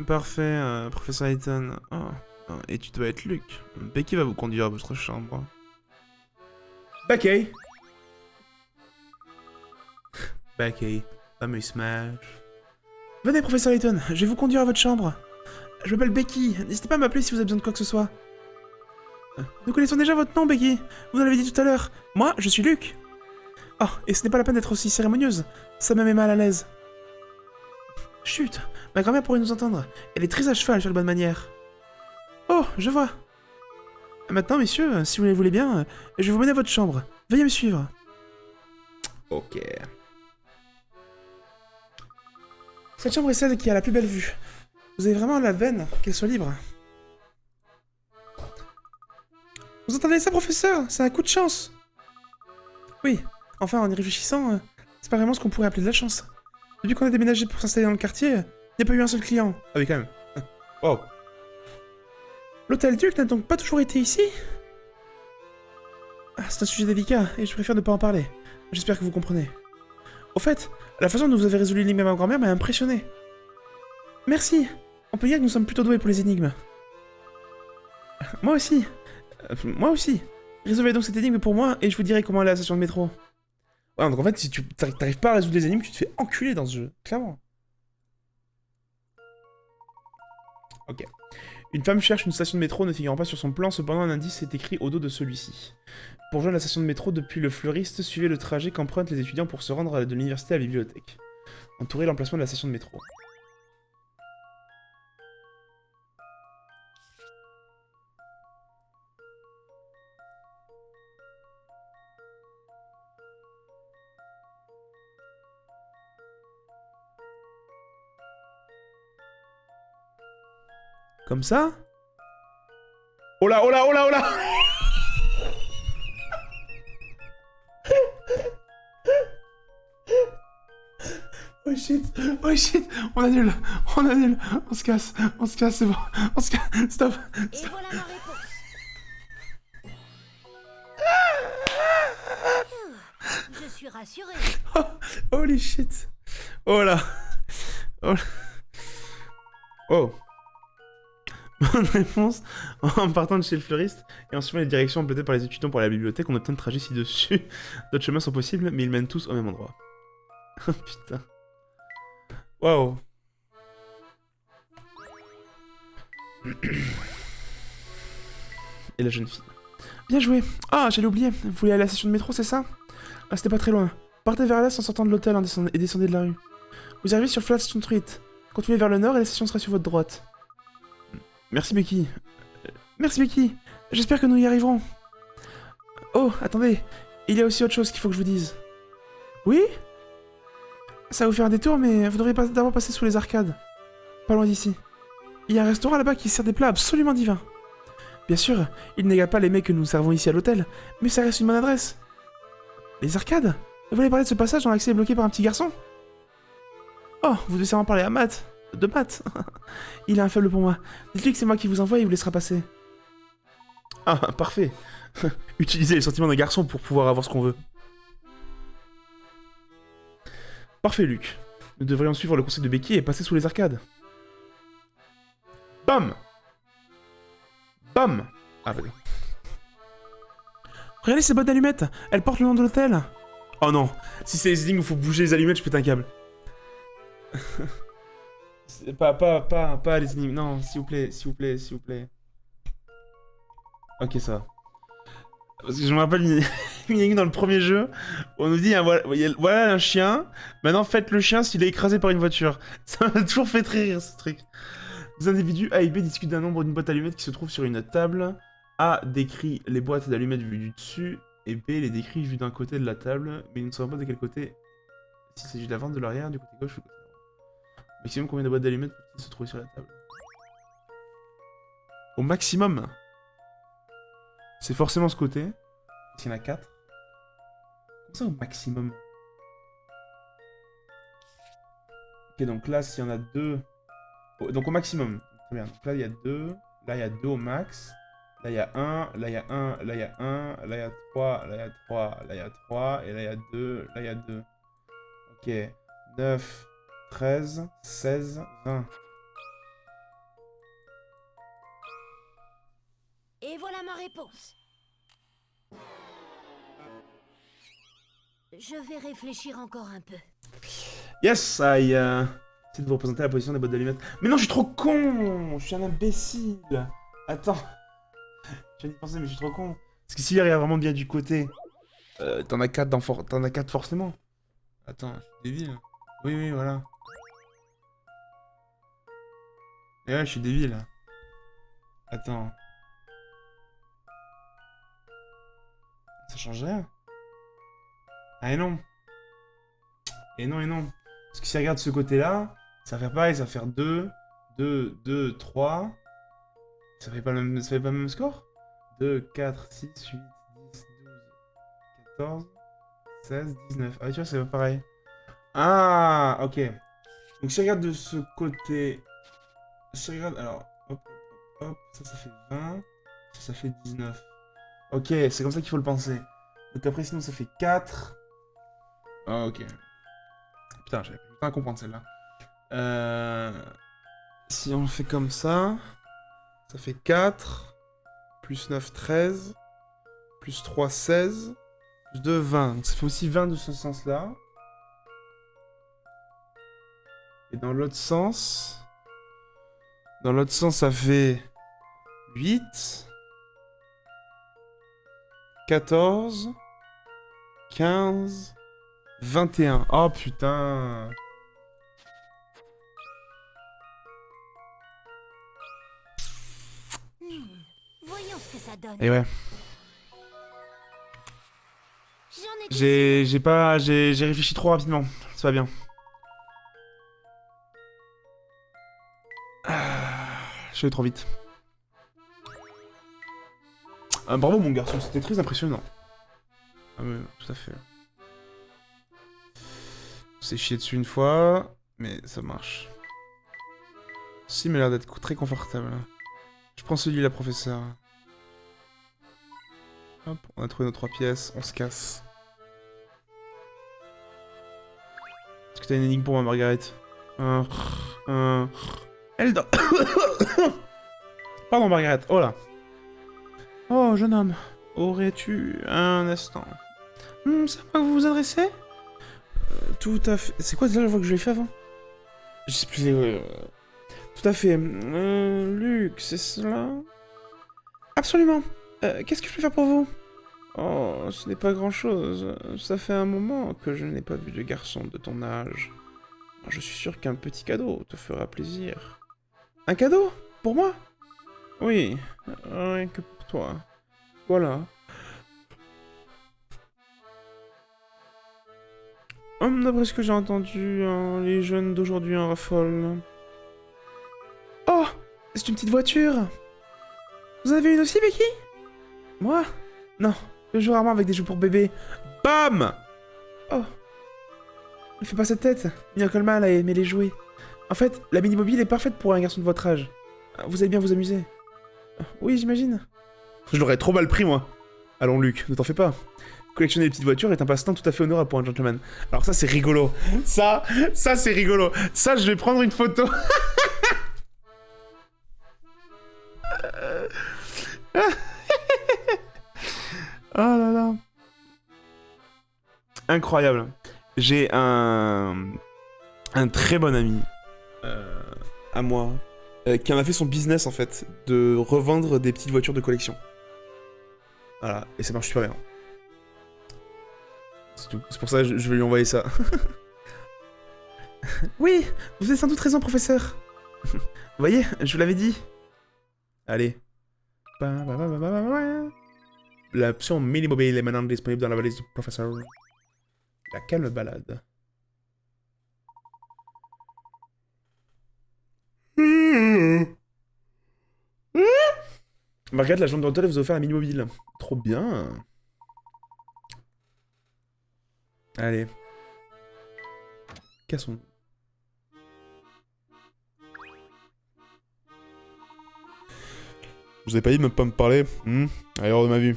Parfait, professeur Layton. Oh, et tu dois être Luc. Becky va vous conduire à votre chambre. Backay. Backay. Fameux smash. Venez, professeur Layton, je vais vous conduire à votre chambre. Je m'appelle Becky. N'hésitez pas à m'appeler si vous avez besoin de quoi que ce soit. Nous connaissons déjà votre nom, Becky. Vous l'avez dit tout à l'heure. Moi, je suis Luc. Oh, et ce n'est pas la peine d'être aussi cérémonieuse. Ça me met mal à l'aise. Chut, ma grand-mère pourrait nous entendre. Elle est très à cheval sur la bonne manière. Oh, je vois. Maintenant, messieurs, si vous le voulez bien, je vais vous mener à votre chambre. Veuillez me suivre. Ok. Cette chambre est celle qui a la plus belle vue. Vous avez vraiment la veine qu'elle soit libre. Vous entendez ça, professeur? C'est un coup de chance. Oui, enfin, en y réfléchissant, c'est pas vraiment ce qu'on pourrait appeler de la chance. Depuis qu'on a déménagé pour s'installer dans le quartier, il n'y a pas eu un seul client. Ah oui, quand même. Wow. L'hôtel Duc n'a donc pas toujours été ici? C'est un sujet délicat, et je préfère ne pas en parler. J'espère que vous comprenez. Au fait, la façon dont vous avez résolu l'énigme à ma grand-mère m'a impressionné. Merci. On peut dire que nous sommes plutôt doués pour les énigmes. Moi aussi. Moi aussi. Résolvez donc cette énigme pour moi et je vous dirai comment aller à la station de métro. Ouais, donc en fait, si tu t'arrives pas à résoudre les énigmes, tu te fais enculer dans ce jeu, clairement. Ok. Une femme cherche une station de métro ne figurant pas sur son plan, cependant un indice est écrit au dos de celui-ci. Pour rejoindre la station de métro depuis le fleuriste, suivez le trajet qu'empruntent les étudiants pour se rendre de l'université à la bibliothèque. Entourez l'emplacement de la station de métro. Comme ça? Oh là, oh là, oh là, oh là! Oh shit, oh shit, on annule, on se casse, c'est bon, on se casse, stop. Et voilà ma réponse. Je suis rassuré. Oh, holy shit. Oh là. Oh. Oh. Bonne réponse. En partant de chez le fleuriste et en suivant les directions employées par les étudiants pour aller à la bibliothèque, on obtient le trajet ci-dessus. D'autres chemins sont possibles, mais ils mènent tous au même endroit. Oh putain. Waouh. Et la jeune fille. Bien joué. Ah, j'allais oublier. Vous voulez aller à la station de métro, c'est ça? Ah, c'était pas très loin. Partez vers l'est en sortant de l'hôtel et descendez de la rue. Vous arrivez sur Flatstone Street. Continuez vers le nord et la station sera sur votre droite. Merci Becky. Merci Becky. J'espère que nous y arriverons. Oh, attendez. Il y a aussi autre chose qu'il faut que je vous dise. Oui? Ça va vous faire un détour, mais vous devriez d'abord passer sous les arcades. Pas loin d'ici. Il y a un restaurant là-bas qui sert des plats absolument divins. Bien sûr, il n'égale pas les mets que nous servons ici à l'hôtel, mais ça reste une bonne adresse. Les arcades? Vous voulez parler de ce passage dont l'accès est bloqué par un petit garçon? Oh, vous devez sûrement parler à Matt. De Matt. Il a un faible pour moi. Dites-lui que c'est moi qui vous envoie et il vous laissera passer. Ah, parfait. Utilisez les sentiments d'un garçon pour pouvoir avoir ce qu'on veut. Parfait, Luc. Nous devrions suivre le conseil de Becky et passer sous les arcades. Bam! Bam! Ah, vas-y. Regardez ces boîtes d'allumettes. Elles portent le nom de l'hôtel. Oh non. Si c'est les énigmes où il faut bouger les allumettes, je pète un câble. Pas les énigmes. Non, s'il vous plaît, s'il vous plaît, s'il vous plaît. Ok, ça va. Parce que je me rappelle une énigme dans le premier jeu. On nous dit, hein, voilà un chien. Maintenant, faites le chien s'il est écrasé par une voiture. Ça m'a toujours fait très rire, ce truc. Deux individus A et B discutent d'un nombre d'une boîte d'allumettes qui se trouve sur une table. A décrit les boîtes d'allumettes vues du dessus. Et B les décrit vues d'un côté de la table. Mais nous ne savons pas de quel côté. S'il s'agit de la vente de l'arrière, du côté gauche ou du côté droit. Maximum combien de boîtes d'allumettes peut-il se trouver sur la table? Au maximum. C'est forcément ce côté. S'il y en a 4. Comment ça au maximum? Ok, donc là, s'il y en a 2... Donc au maximum. Très bien. Donc là, il y a 2. Là, il y a 2 au max. Là, il y a 1. Là, il y a 1. Là, il y a 1. Là, il y a 3. Là, il y a 3. Là, il y a 3. Et là, il y a 2. Là, il y a 2. Ok. 9, 13, 16, 20. Et voilà ma réponse. Je vais réfléchir encore un peu. Yes, I... Essayez de vous représenter la position des boîtes d'allumettes. Mais non, je suis trop con! Je suis un imbécile! Attends. Je viens d'y penser, mais je suis trop con. Parce que s'il arrive vraiment bien du côté... T'en as 4 forcément. Attends, je suis débile. Oui, oui, voilà. Et ouais, je suis débile. Attends. Ça change rien. Ah et non. Et non, et non. Parce que si je regarde ce côté-là, ça va faire pareil, ça va faire 2, 2, 2, 3. Ça fait pas le même score? 2, 4, 6, 8, 10, 12, 14, 16, 19. Ah tu vois, c'est pas pareil. Ah, ok. Donc si je regarde de ce côté... Si je regarde... Alors, hop, hop, hop. Ça fait 20. Ça fait 19. Ok, c'est comme ça qu'il faut le penser. Donc après, sinon, ça fait 4. Ah, ok. Putain, j'avais pas à comprendre celle-là. Si on le fait comme ça fait 4. Plus 9, 13. Plus 3, 16. Plus 2, 20. Donc ça fait aussi 20 de ce sens-là. Et dans l'autre sens... Dans l'autre sens, ça fait 8, 14, 15, 21. Oh putain. Voyons ce que ça donne. Et ouais. J'en ai J'ai réfléchi trop rapidement. Ça va bien. Je suis allé trop vite. Bravo mon garçon, c'était très impressionnant. Ah oui, tout à fait. On s'est chié dessus une fois, mais ça marche. Ceci m'a l'air d'être très confortable. Je prends celui-là, professeur. Hop, on a trouvé nos 3 pièces, on se casse. Est-ce que t'as une énigme pour moi, Margaret? Elle dort. Pardon, Margaret. Oh là. Oh, jeune homme. Aurais-tu un instant? C'est à moi que vous vous adressez? Tout à fait. C'est quoi déjà la voix que je l'ai fait avant? Je sais plus. Tout à fait. Luc, c'est cela? Absolument. Qu'est-ce que je peux faire pour vous? Oh, ce n'est pas grand-chose. Ça fait un moment que je n'ai pas vu de garçon de ton âge. Je suis sûr qu'un petit cadeau te fera plaisir. Un cadeau? Pour moi? Oui, rien que pour toi. Voilà. D'après ce que j'ai entendu, les jeunes d'aujourd'hui en raffolent. Oh! C'est une petite voiture! Vous en avez une aussi, Becky? Moi? Non, je joue rarement avec des jeux pour bébé. Bam! Oh! Ne fais pas cette tête. Mia Coleman a aimé les jouer. En fait, la mini-mobile est parfaite pour un garçon de votre âge. Vous allez bien vous amuser. Oui, j'imagine. Je l'aurais trop mal pris, moi. Allons, Luc, ne t'en fais pas. Collectionner les petites voitures est un passe-temps tout à fait honorable pour un gentleman. Alors ça, c'est rigolo. Ça, c'est rigolo. Ça, je vais prendre une photo. Oh là là. Incroyable. J'ai un très bon ami à moi qui en a fait son business en fait de revendre des petites voitures de collection. Voilà, et ça marche super bien. C'est tout. C'est pour ça que je vais lui envoyer ça. Oui, vous avez sans doute raison, professeur. Vous voyez, je vous l'avais dit. Allez. L'option mini-mobile est maintenant disponible dans la valise du professeur. La calme balade. Margaret, la jambe dentelle vous a offert un mini-mobile. Trop bien. Allez. Cassons. Vous avez pas dit de même pas me parler ailleurs de ma vie.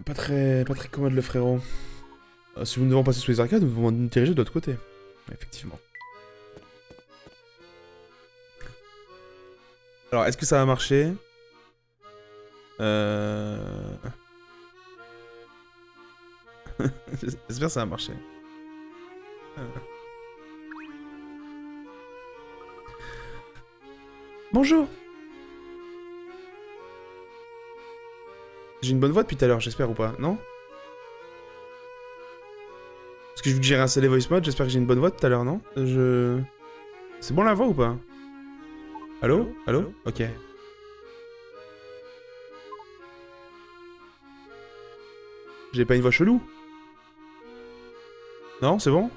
Pas très commode le frérot. Si nous devons passer sous les arcades, nous devons nous diriger de l'autre côté. Effectivement. Alors, est-ce que ça va marcher? J'espère que ça va marcher. Bonjour. J'ai une bonne voix depuis tout à l'heure, j'espère ou pas, non? Parce que vu que j'ai réinstallé Voice Mode, j'espère que j'ai une bonne voix tout à l'heure, non? C'est bon la voix ou pas? Allô? Allô? Ok. J'ai pas une voix chelou? Non, c'est bon?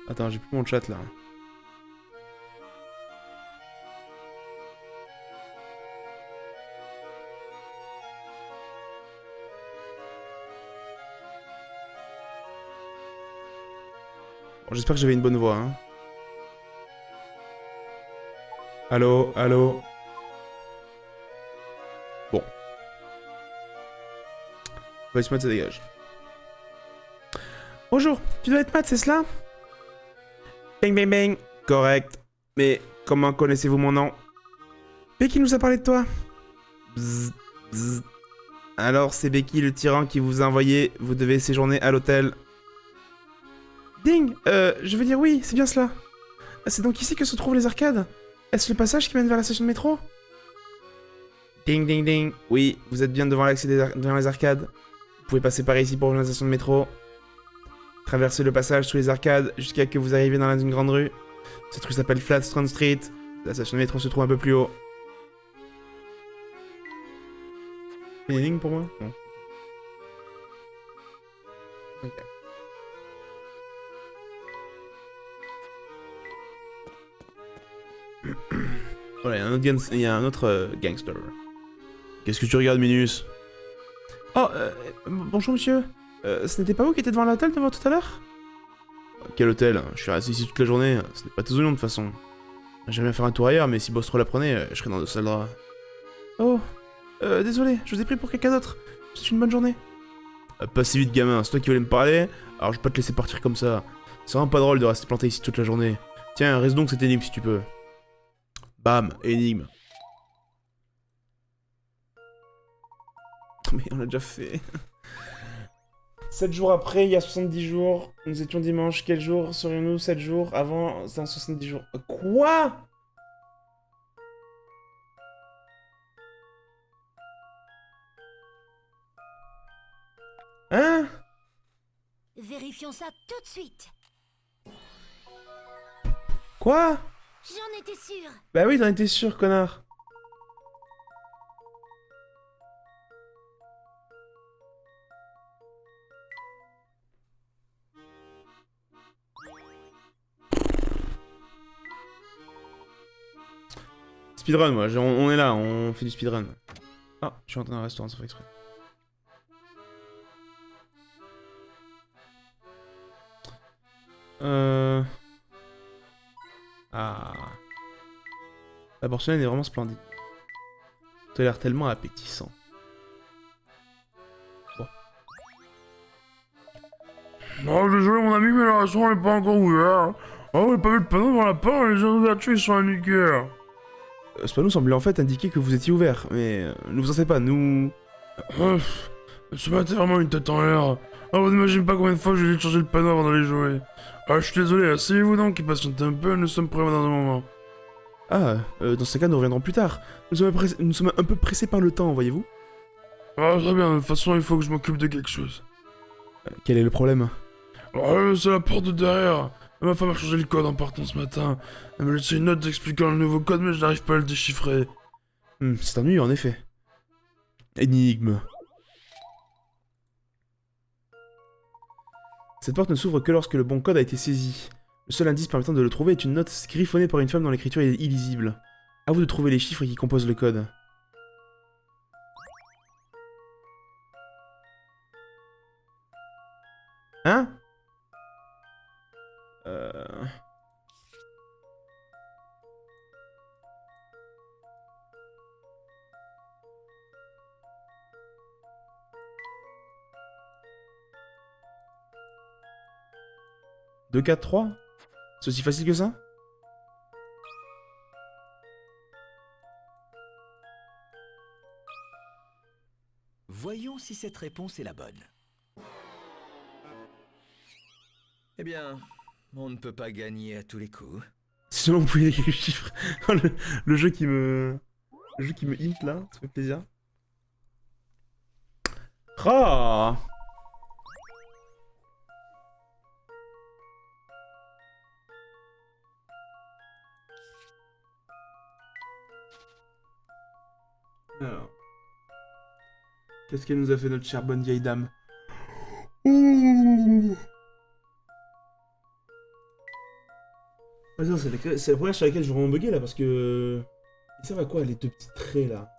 Attends, j'ai plus mon chat là. Bon, j'espère que j'avais une bonne voix, hein. Allô, allô. Bon. Voice mode, ça dégage. Bonjour, tu dois être Matt, c'est cela? Bang bang bang. Correct. Mais comment connaissez-vous mon nom? Becky nous a parlé de toi. Bzz, bzz. Alors c'est Becky le tyran qui vous a envoyé. Vous devez séjourner à l'hôtel. Ding. Je veux dire oui, c'est bien cela. C'est donc ici que se trouvent les arcades? Est-ce le passage qui mène vers la station de métro? Ding ding ding. Oui, vous êtes bien devant l'accès devant les arcades. Vous pouvez passer par ici pour rejoindre la station de métro. Traversez le passage sous les arcades jusqu'à ce que vous arriviez dans une grande rue. Cette rue s'appelle Flatstrand Street. La station de métro se trouve un peu plus haut. Une énigme pour moi? Non. Ok. Voilà, il y a un autre gangster. Qu'est-ce que tu regardes, Minus? Oh, bonjour monsieur. Ce n'était pas vous qui étiez devant l'hôtel devant tout à l'heure? Quel hôtel? Je suis resté ici toute la journée. Ce n'est pas tes oignons de toute façon. J'aimerais bien faire un tour ailleurs, mais si Bostro la prenait, je serais dans de sales draps. Oh, désolé, je vous ai pris pour quelqu'un d'autre. C'est une bonne journée. Pas si vite, gamin. C'est toi qui voulais me parler? Alors je vais pas te laisser partir comme ça. C'est vraiment pas drôle de rester planté ici toute la journée. Tiens, reste donc cette énigme si tu peux. Bam, énigme. Mais on l'a déjà fait. 7 jours après, il y a 70 jours. Nous étions dimanche. Quel jour serions-nous 7 jours avant dans 70 jours? Quoi? Hein? Vérifions ça tout de suite. Quoi? J'en étais sûre. Bah oui, t'en étais sûr, connard. Speedrun, moi, on est là, on fait du speedrun. Ah, je suis en train d'un restaurant, ça fait exprès. Ah. La porcelaine est vraiment splendide. Tu as l'air tellement appétissant. Bon. Non, désolé mon ami, mais le restaurant n'est pas encore ouvert. Oh, vous n'avez pas vu le panneau devant la porte, les heures d'ouverture ils sont indiqués. Ce panneau semblait en fait indiquer que vous étiez ouvert, mais ne vous en faites pas, nous... Ce matin, vraiment une tête en l'air. Ah, vous n'imaginez pas combien de fois j'ai dû changer le panneau avant d'aller jouer. Ah, je suis désolé, asseyez-vous donc et patientez un peu, nous sommes prêts dans un moment. Ah, dans ce cas, nous reviendrons plus tard. Nous sommes un peu pressés par le temps, voyez-vous. Ah, très bien, de toute façon, il faut que je m'occupe de quelque chose. Quel est le problème? C'est la porte de derrière. Ma femme a changé le code en partant ce matin. Elle m'a laissé une note expliquant le nouveau code, mais je n'arrive pas à le déchiffrer. C'est ennuyeux, en effet. Énigme. Cette porte ne s'ouvre que lorsque le bon code a été saisi. Le seul indice permettant de le trouver est une note griffonnée par une femme dont l'écriture est illisible. À vous de trouver les chiffres qui composent le code. Hein? Deux, 4, 3? C'est aussi facile que ça? Voyons si cette réponse est la bonne. Eh bien, on ne peut pas gagner à tous les coups. Sinon, vous pouvez écrire les chiffres. le jeu qui me... Le jeu qui me hint là, ça fait plaisir. Oh! Alors. Qu'est-ce qu'elle nous a fait, notre chère bonne vieille dame? Attends, c'est la première sur laquelle je vais vraiment bugger là, parce que... Ils servent à quoi les deux petits traits là?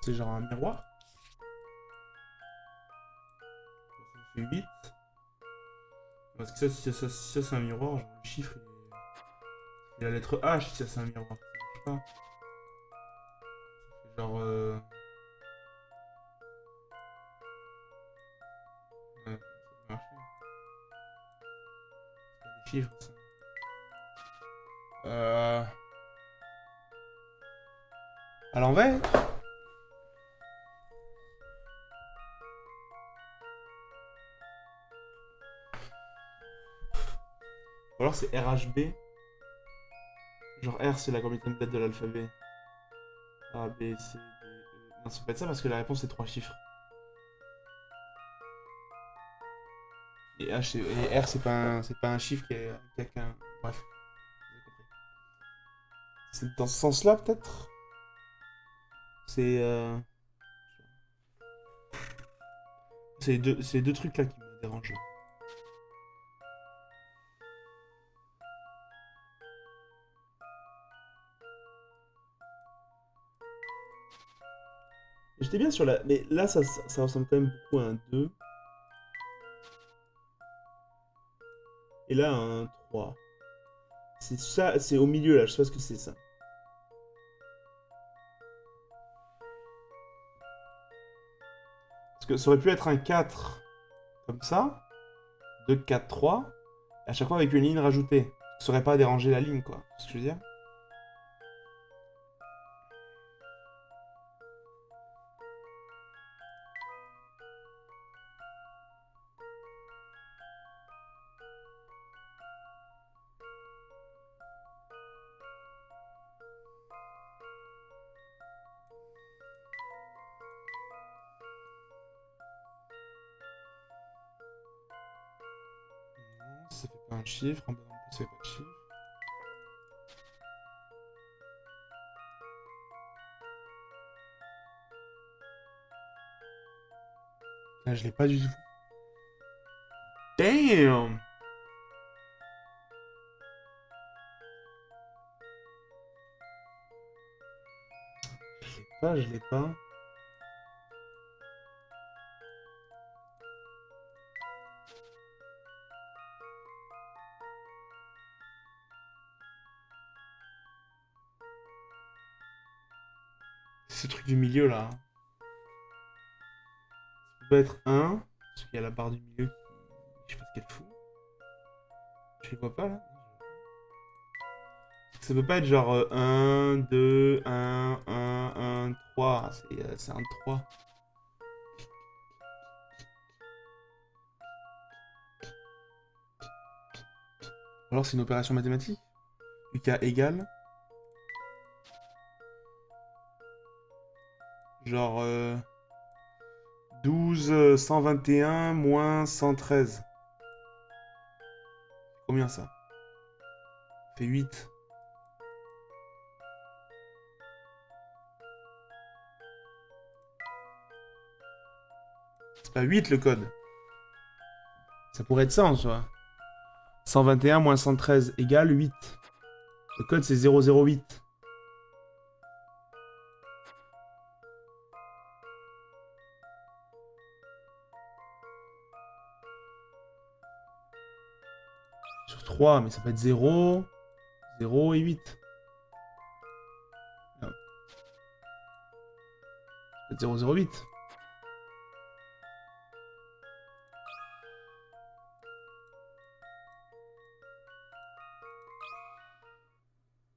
C'est genre un miroir? fait 8. Parce que ça, si ça c'est un miroir, genre le chiffre il est... Et la lettre H, si ça c'est un miroir, ça marche pas. Ça fait genre... Ouais, ça peut marcher. C'est pas des chiffres, ça. À l'envers. Ou alors c'est RHB. Genre R c'est la combien de lettres de l'alphabet. A, B, C, D, E. Non, ça peut être ça parce que la réponse c'est 3 chiffres. Et, H, et R c'est pas un chiffre qui a qu'un... Bref. Vous avez compris. C'est dans ce sens-là peut-être. C'est les deux trucs là qui me dérangent. J'étais bien sur la... Mais là, ça ressemble quand même beaucoup à un 2. Et là, un 3. C'est ça, c'est au milieu là, je sais pas ce que c'est ça. Parce que ça aurait pu être un 4 comme ça. 2, 4, 3. Et à chaque fois avec une ligne rajoutée. Ça aurait pas dérangé la ligne quoi. C'est ce que je veux dire. Ça fait pas un chiffre, en bas non plus ça fait pas de chiffre. Là je l'ai pas du tout. Damn! Je l'ai pas. Ce truc du milieu là. Ça peut être 1, parce qu'il y a la barre du milieu qui... Je sais pas ce qu'elle fout. Je les vois pas là. Ça peut pas être genre 1, 2, 1, 1, 1, 3. C'est un 3. Alors c'est une opération mathématique. UK égale. Genre 12, 121 moins 113. Combien ça? Ça fait 8. C'est pas 8 le code. Ça pourrait être ça en soi. 121 moins 113 égale 8. Le code c'est 008. Sur 3, mais ça peut être 0, 0 et 8. Non. Ça peut être 008.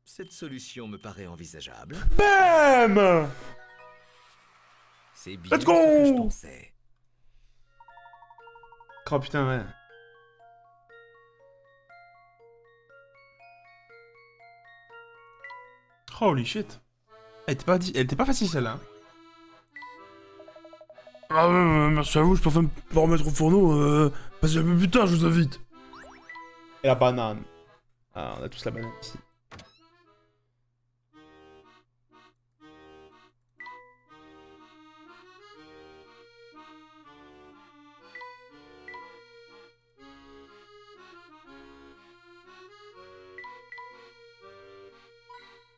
Cette solution me paraît envisageable. BAM! C'est bien Let's ce que je go! pensais. Oh putain, ouais. Holy shit. Elle était pas facile celle-là. Ah ouais, merci à vous, je peux enfin me remettre au fourneau. Passez un peu plus tard, je vous invite. Et la banane. Ah, on a tous la banane ici.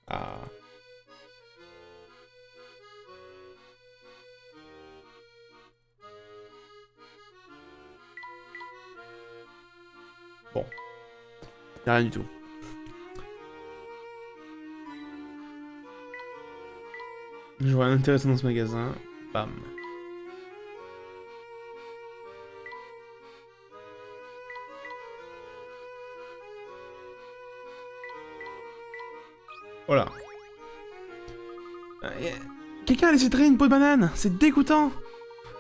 Ah. Bon. Y'a rien du tout. Je vois rien d'intéressant dans ce magasin. Bam. Voilà. Quelqu'un a laissé traîner une peau de banane. C'est dégoûtant.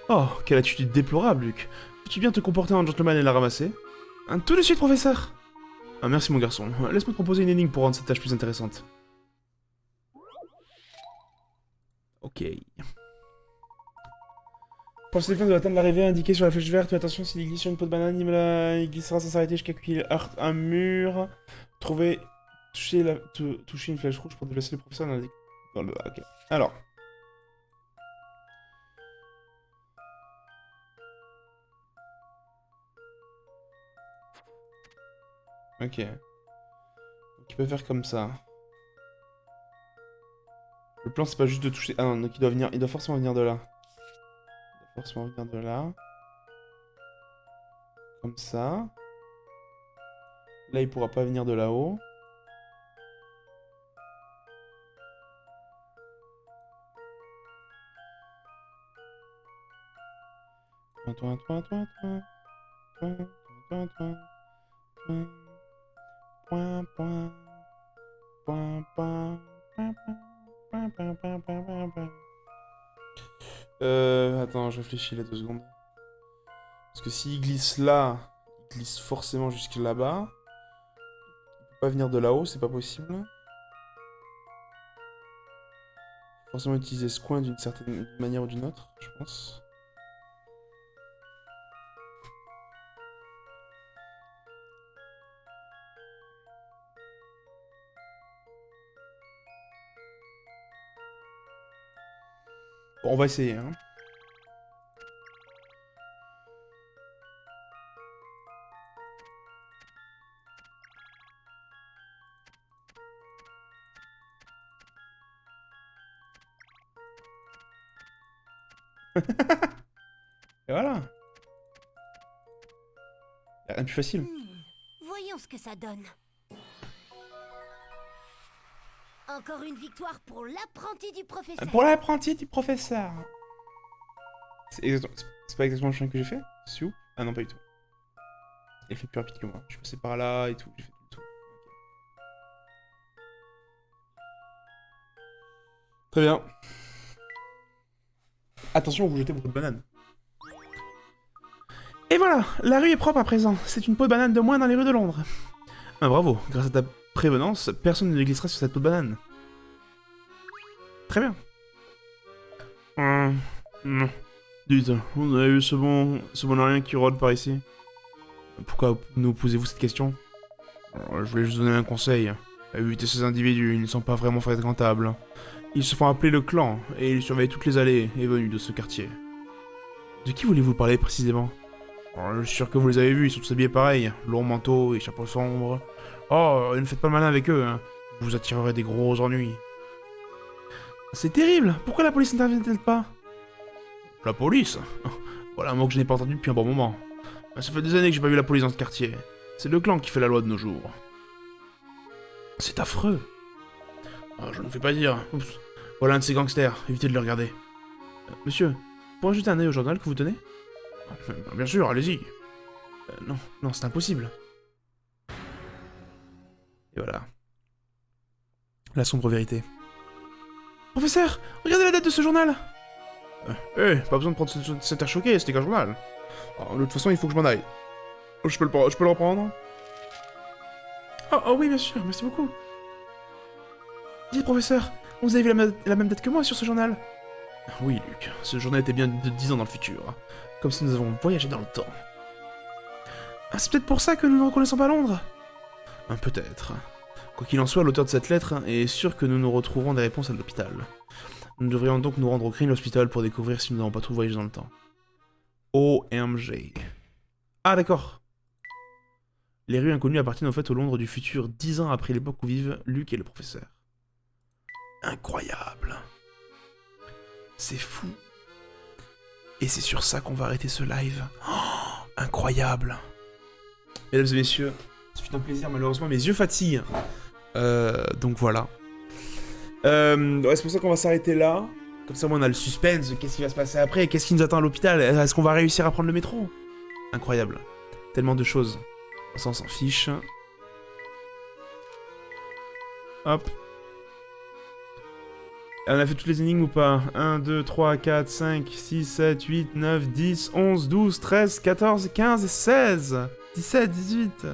Oh, quelle attitude déplorable, Luc. Peux-tu bien te comporter en gentleman et la ramasser? Tout de suite, professeur. Ah, merci, mon garçon. Laisse-moi te proposer une énigme pour rendre cette tâche plus intéressante. Ok. Pense quelqu'un doit atteindre l'arrivée indiquée sur la flèche verte. Fais attention, s'il glisse sur une peau de banane, il glissera sans s'arrêter jusqu'à ce qu'il heurte un mur. Toucher une flèche rouge pour déplacer le professeur dans le... Ok. Alors. Ok. Donc il peut faire comme ça. Le plan c'est pas juste de toucher... Ah non, donc il doit forcément venir de là. Il doit forcément venir de là. Comme ça. Là il pourra pas venir de là-haut. Attends, je réfléchis là 2 secondes. Parce que s'il glisse là, il glisse forcément jusque là-bas. Il peut pas venir de là-haut, c'est pas possible. Forcément utiliser ce coin d'une certaine manière ou d'une autre, je pense. Bon, on va essayer, hein. Et voilà. Y'a rien de plus facile. Voyons ce que ça donne. Encore une victoire pour l'apprenti du professeur. Pour l'apprenti du professeur. C'est pas exactement le chemin que j'ai fait? Siou? Ah non, pas du tout. Il fait plus rapide que moi. Je suis passé par là et tout. J'ai fait tout le tour. Okay. Très bien. Attention, vous jetez beaucoup de bananes. Et voilà, la rue est propre à présent. C'est une peau de banane de moins dans les rues de Londres. Ah, bravo, grâce à ta prévenance, personne ne glissera sur cette peau de banane. Très bien. Non. Dites, vous avez vu ce bon rien qui rôde par ici? Pourquoi nous posez-vous cette question? Je voulais juste donner un conseil. Évitez ces individus, ils ne sont pas vraiment fréquentables. Ils se font appeler le clan, et ils surveillent toutes les allées et venues de ce quartier. De qui voulez-vous parler précisément? Je suis sûr que vous les avez vus, ils sont tous habillés pareil. Longs manteaux et chapeaux sombres. Oh, ne faites pas le malin avec eux, hein. Vous attirerez des gros ennuis. C'est terrible. Pourquoi la police n'intervient-elle pas? La police? Voilà un mot que je n'ai pas entendu depuis un bon moment. Ça fait des années que j'ai pas vu la police dans ce quartier. C'est le clan qui fait la loi de nos jours. C'est affreux. Oh, je ne fais pas dire. Oups. Voilà un de ces gangsters, évitez de le regarder. Monsieur, pourrais-je jeter un œil au journal que vous tenez? Bien sûr, allez-y. Non, c'est impossible. Et voilà. La sombre vérité. Professeur, regardez la date de ce journal. Pas besoin de prendre cet air choqué, c'était qu'un journal. Alors, de toute façon, il faut que je m'en aille. Je peux le reprendre? Oh oui, bien sûr, merci beaucoup. Dites, professeur, vous avez vu la même date que moi sur ce journal? Oui, Luc, ce journal était bien de 10 ans dans le futur. Comme si nous avons voyagé dans le temps. Ah, c'est peut-être pour ça que nous ne reconnaissons pas Londres? Peut-être. Quoi qu'il en soit, l'auteur de cette lettre est sûr que nous nous retrouverons des réponses à l'hôpital. Nous devrions donc nous rendre au Green Hospital pour découvrir si nous n'avons pas tout voyagé dans le temps. OMG. Ah, d'accord. Les rues inconnues appartiennent au fait au Londres du futur, 10 ans après l'époque où vivent Luc et le professeur. Incroyable. C'est fou. Et c'est sur ça qu'on va arrêter ce live. Oh, incroyable. Mesdames et messieurs, ce fut un plaisir, malheureusement mes yeux fatiguent. Donc voilà. Ouais, c'est pour ça qu'on va s'arrêter là. Comme ça, on a le suspense de qu'est-ce qui va se passer après, qu'est-ce qui nous attend à l'hôpital, est-ce qu'on va réussir à prendre le métro? Incroyable. Tellement de choses. Ça, on s'en fiche. Hop. On a fait toutes les énigmes ou pas? 1, 2, 3, 4, 5, 6, 7, 8, 9, 10, 11, 12, 13, 14, 15, 16, 17, 18.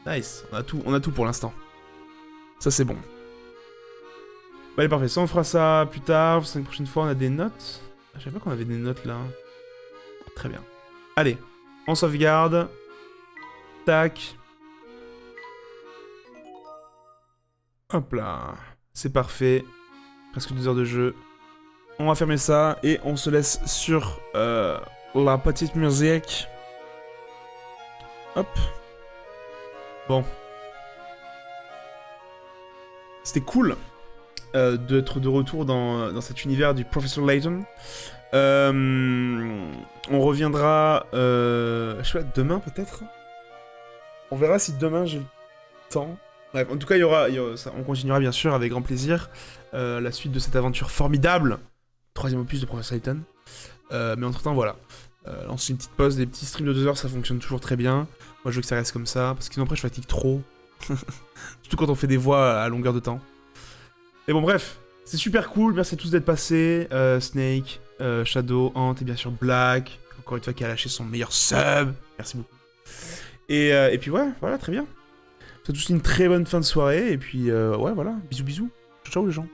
Nice. On a tout pour l'instant. Ça, c'est bon. Bah, allez, parfait. Ça, on fera ça plus tard. 5 prochaines fois, on a des notes. Je savais pas qu'on avait des notes, là. Très bien. Allez. On sauvegarde. Tac. Hop là. C'est parfait. Presque 2 heures de jeu. On va fermer ça et on se laisse sur la petite musique. Hop. Bon. C'était cool d'être de retour dans cet univers du Professor Layton. On reviendra, je sais pas, demain peut-être. On verra si demain j'ai le temps. Bref, en tout cas, il y aura ça, on continuera bien sûr avec grand plaisir la suite de cette aventure formidable. 3e opus de Professor Layton. Mais entre-temps, voilà. Lancer une petite pause, des petits streams de 2 heures, ça fonctionne toujours très bien. Moi, je veux que ça reste comme ça, parce que sinon après, je fatigue trop. Surtout quand on fait des voix à longueur de temps. Mais bon, bref, c'est super cool. Merci à tous d'être passés. Snake, Shadow, Ant et bien sûr Black. Encore une fois, qui a lâché son meilleur sub. Merci beaucoup. Et puis ouais, voilà, très bien. C'est tous une très bonne fin de soirée. Et puis ouais, voilà. Bisous, bisous. Ciao, ciao les gens.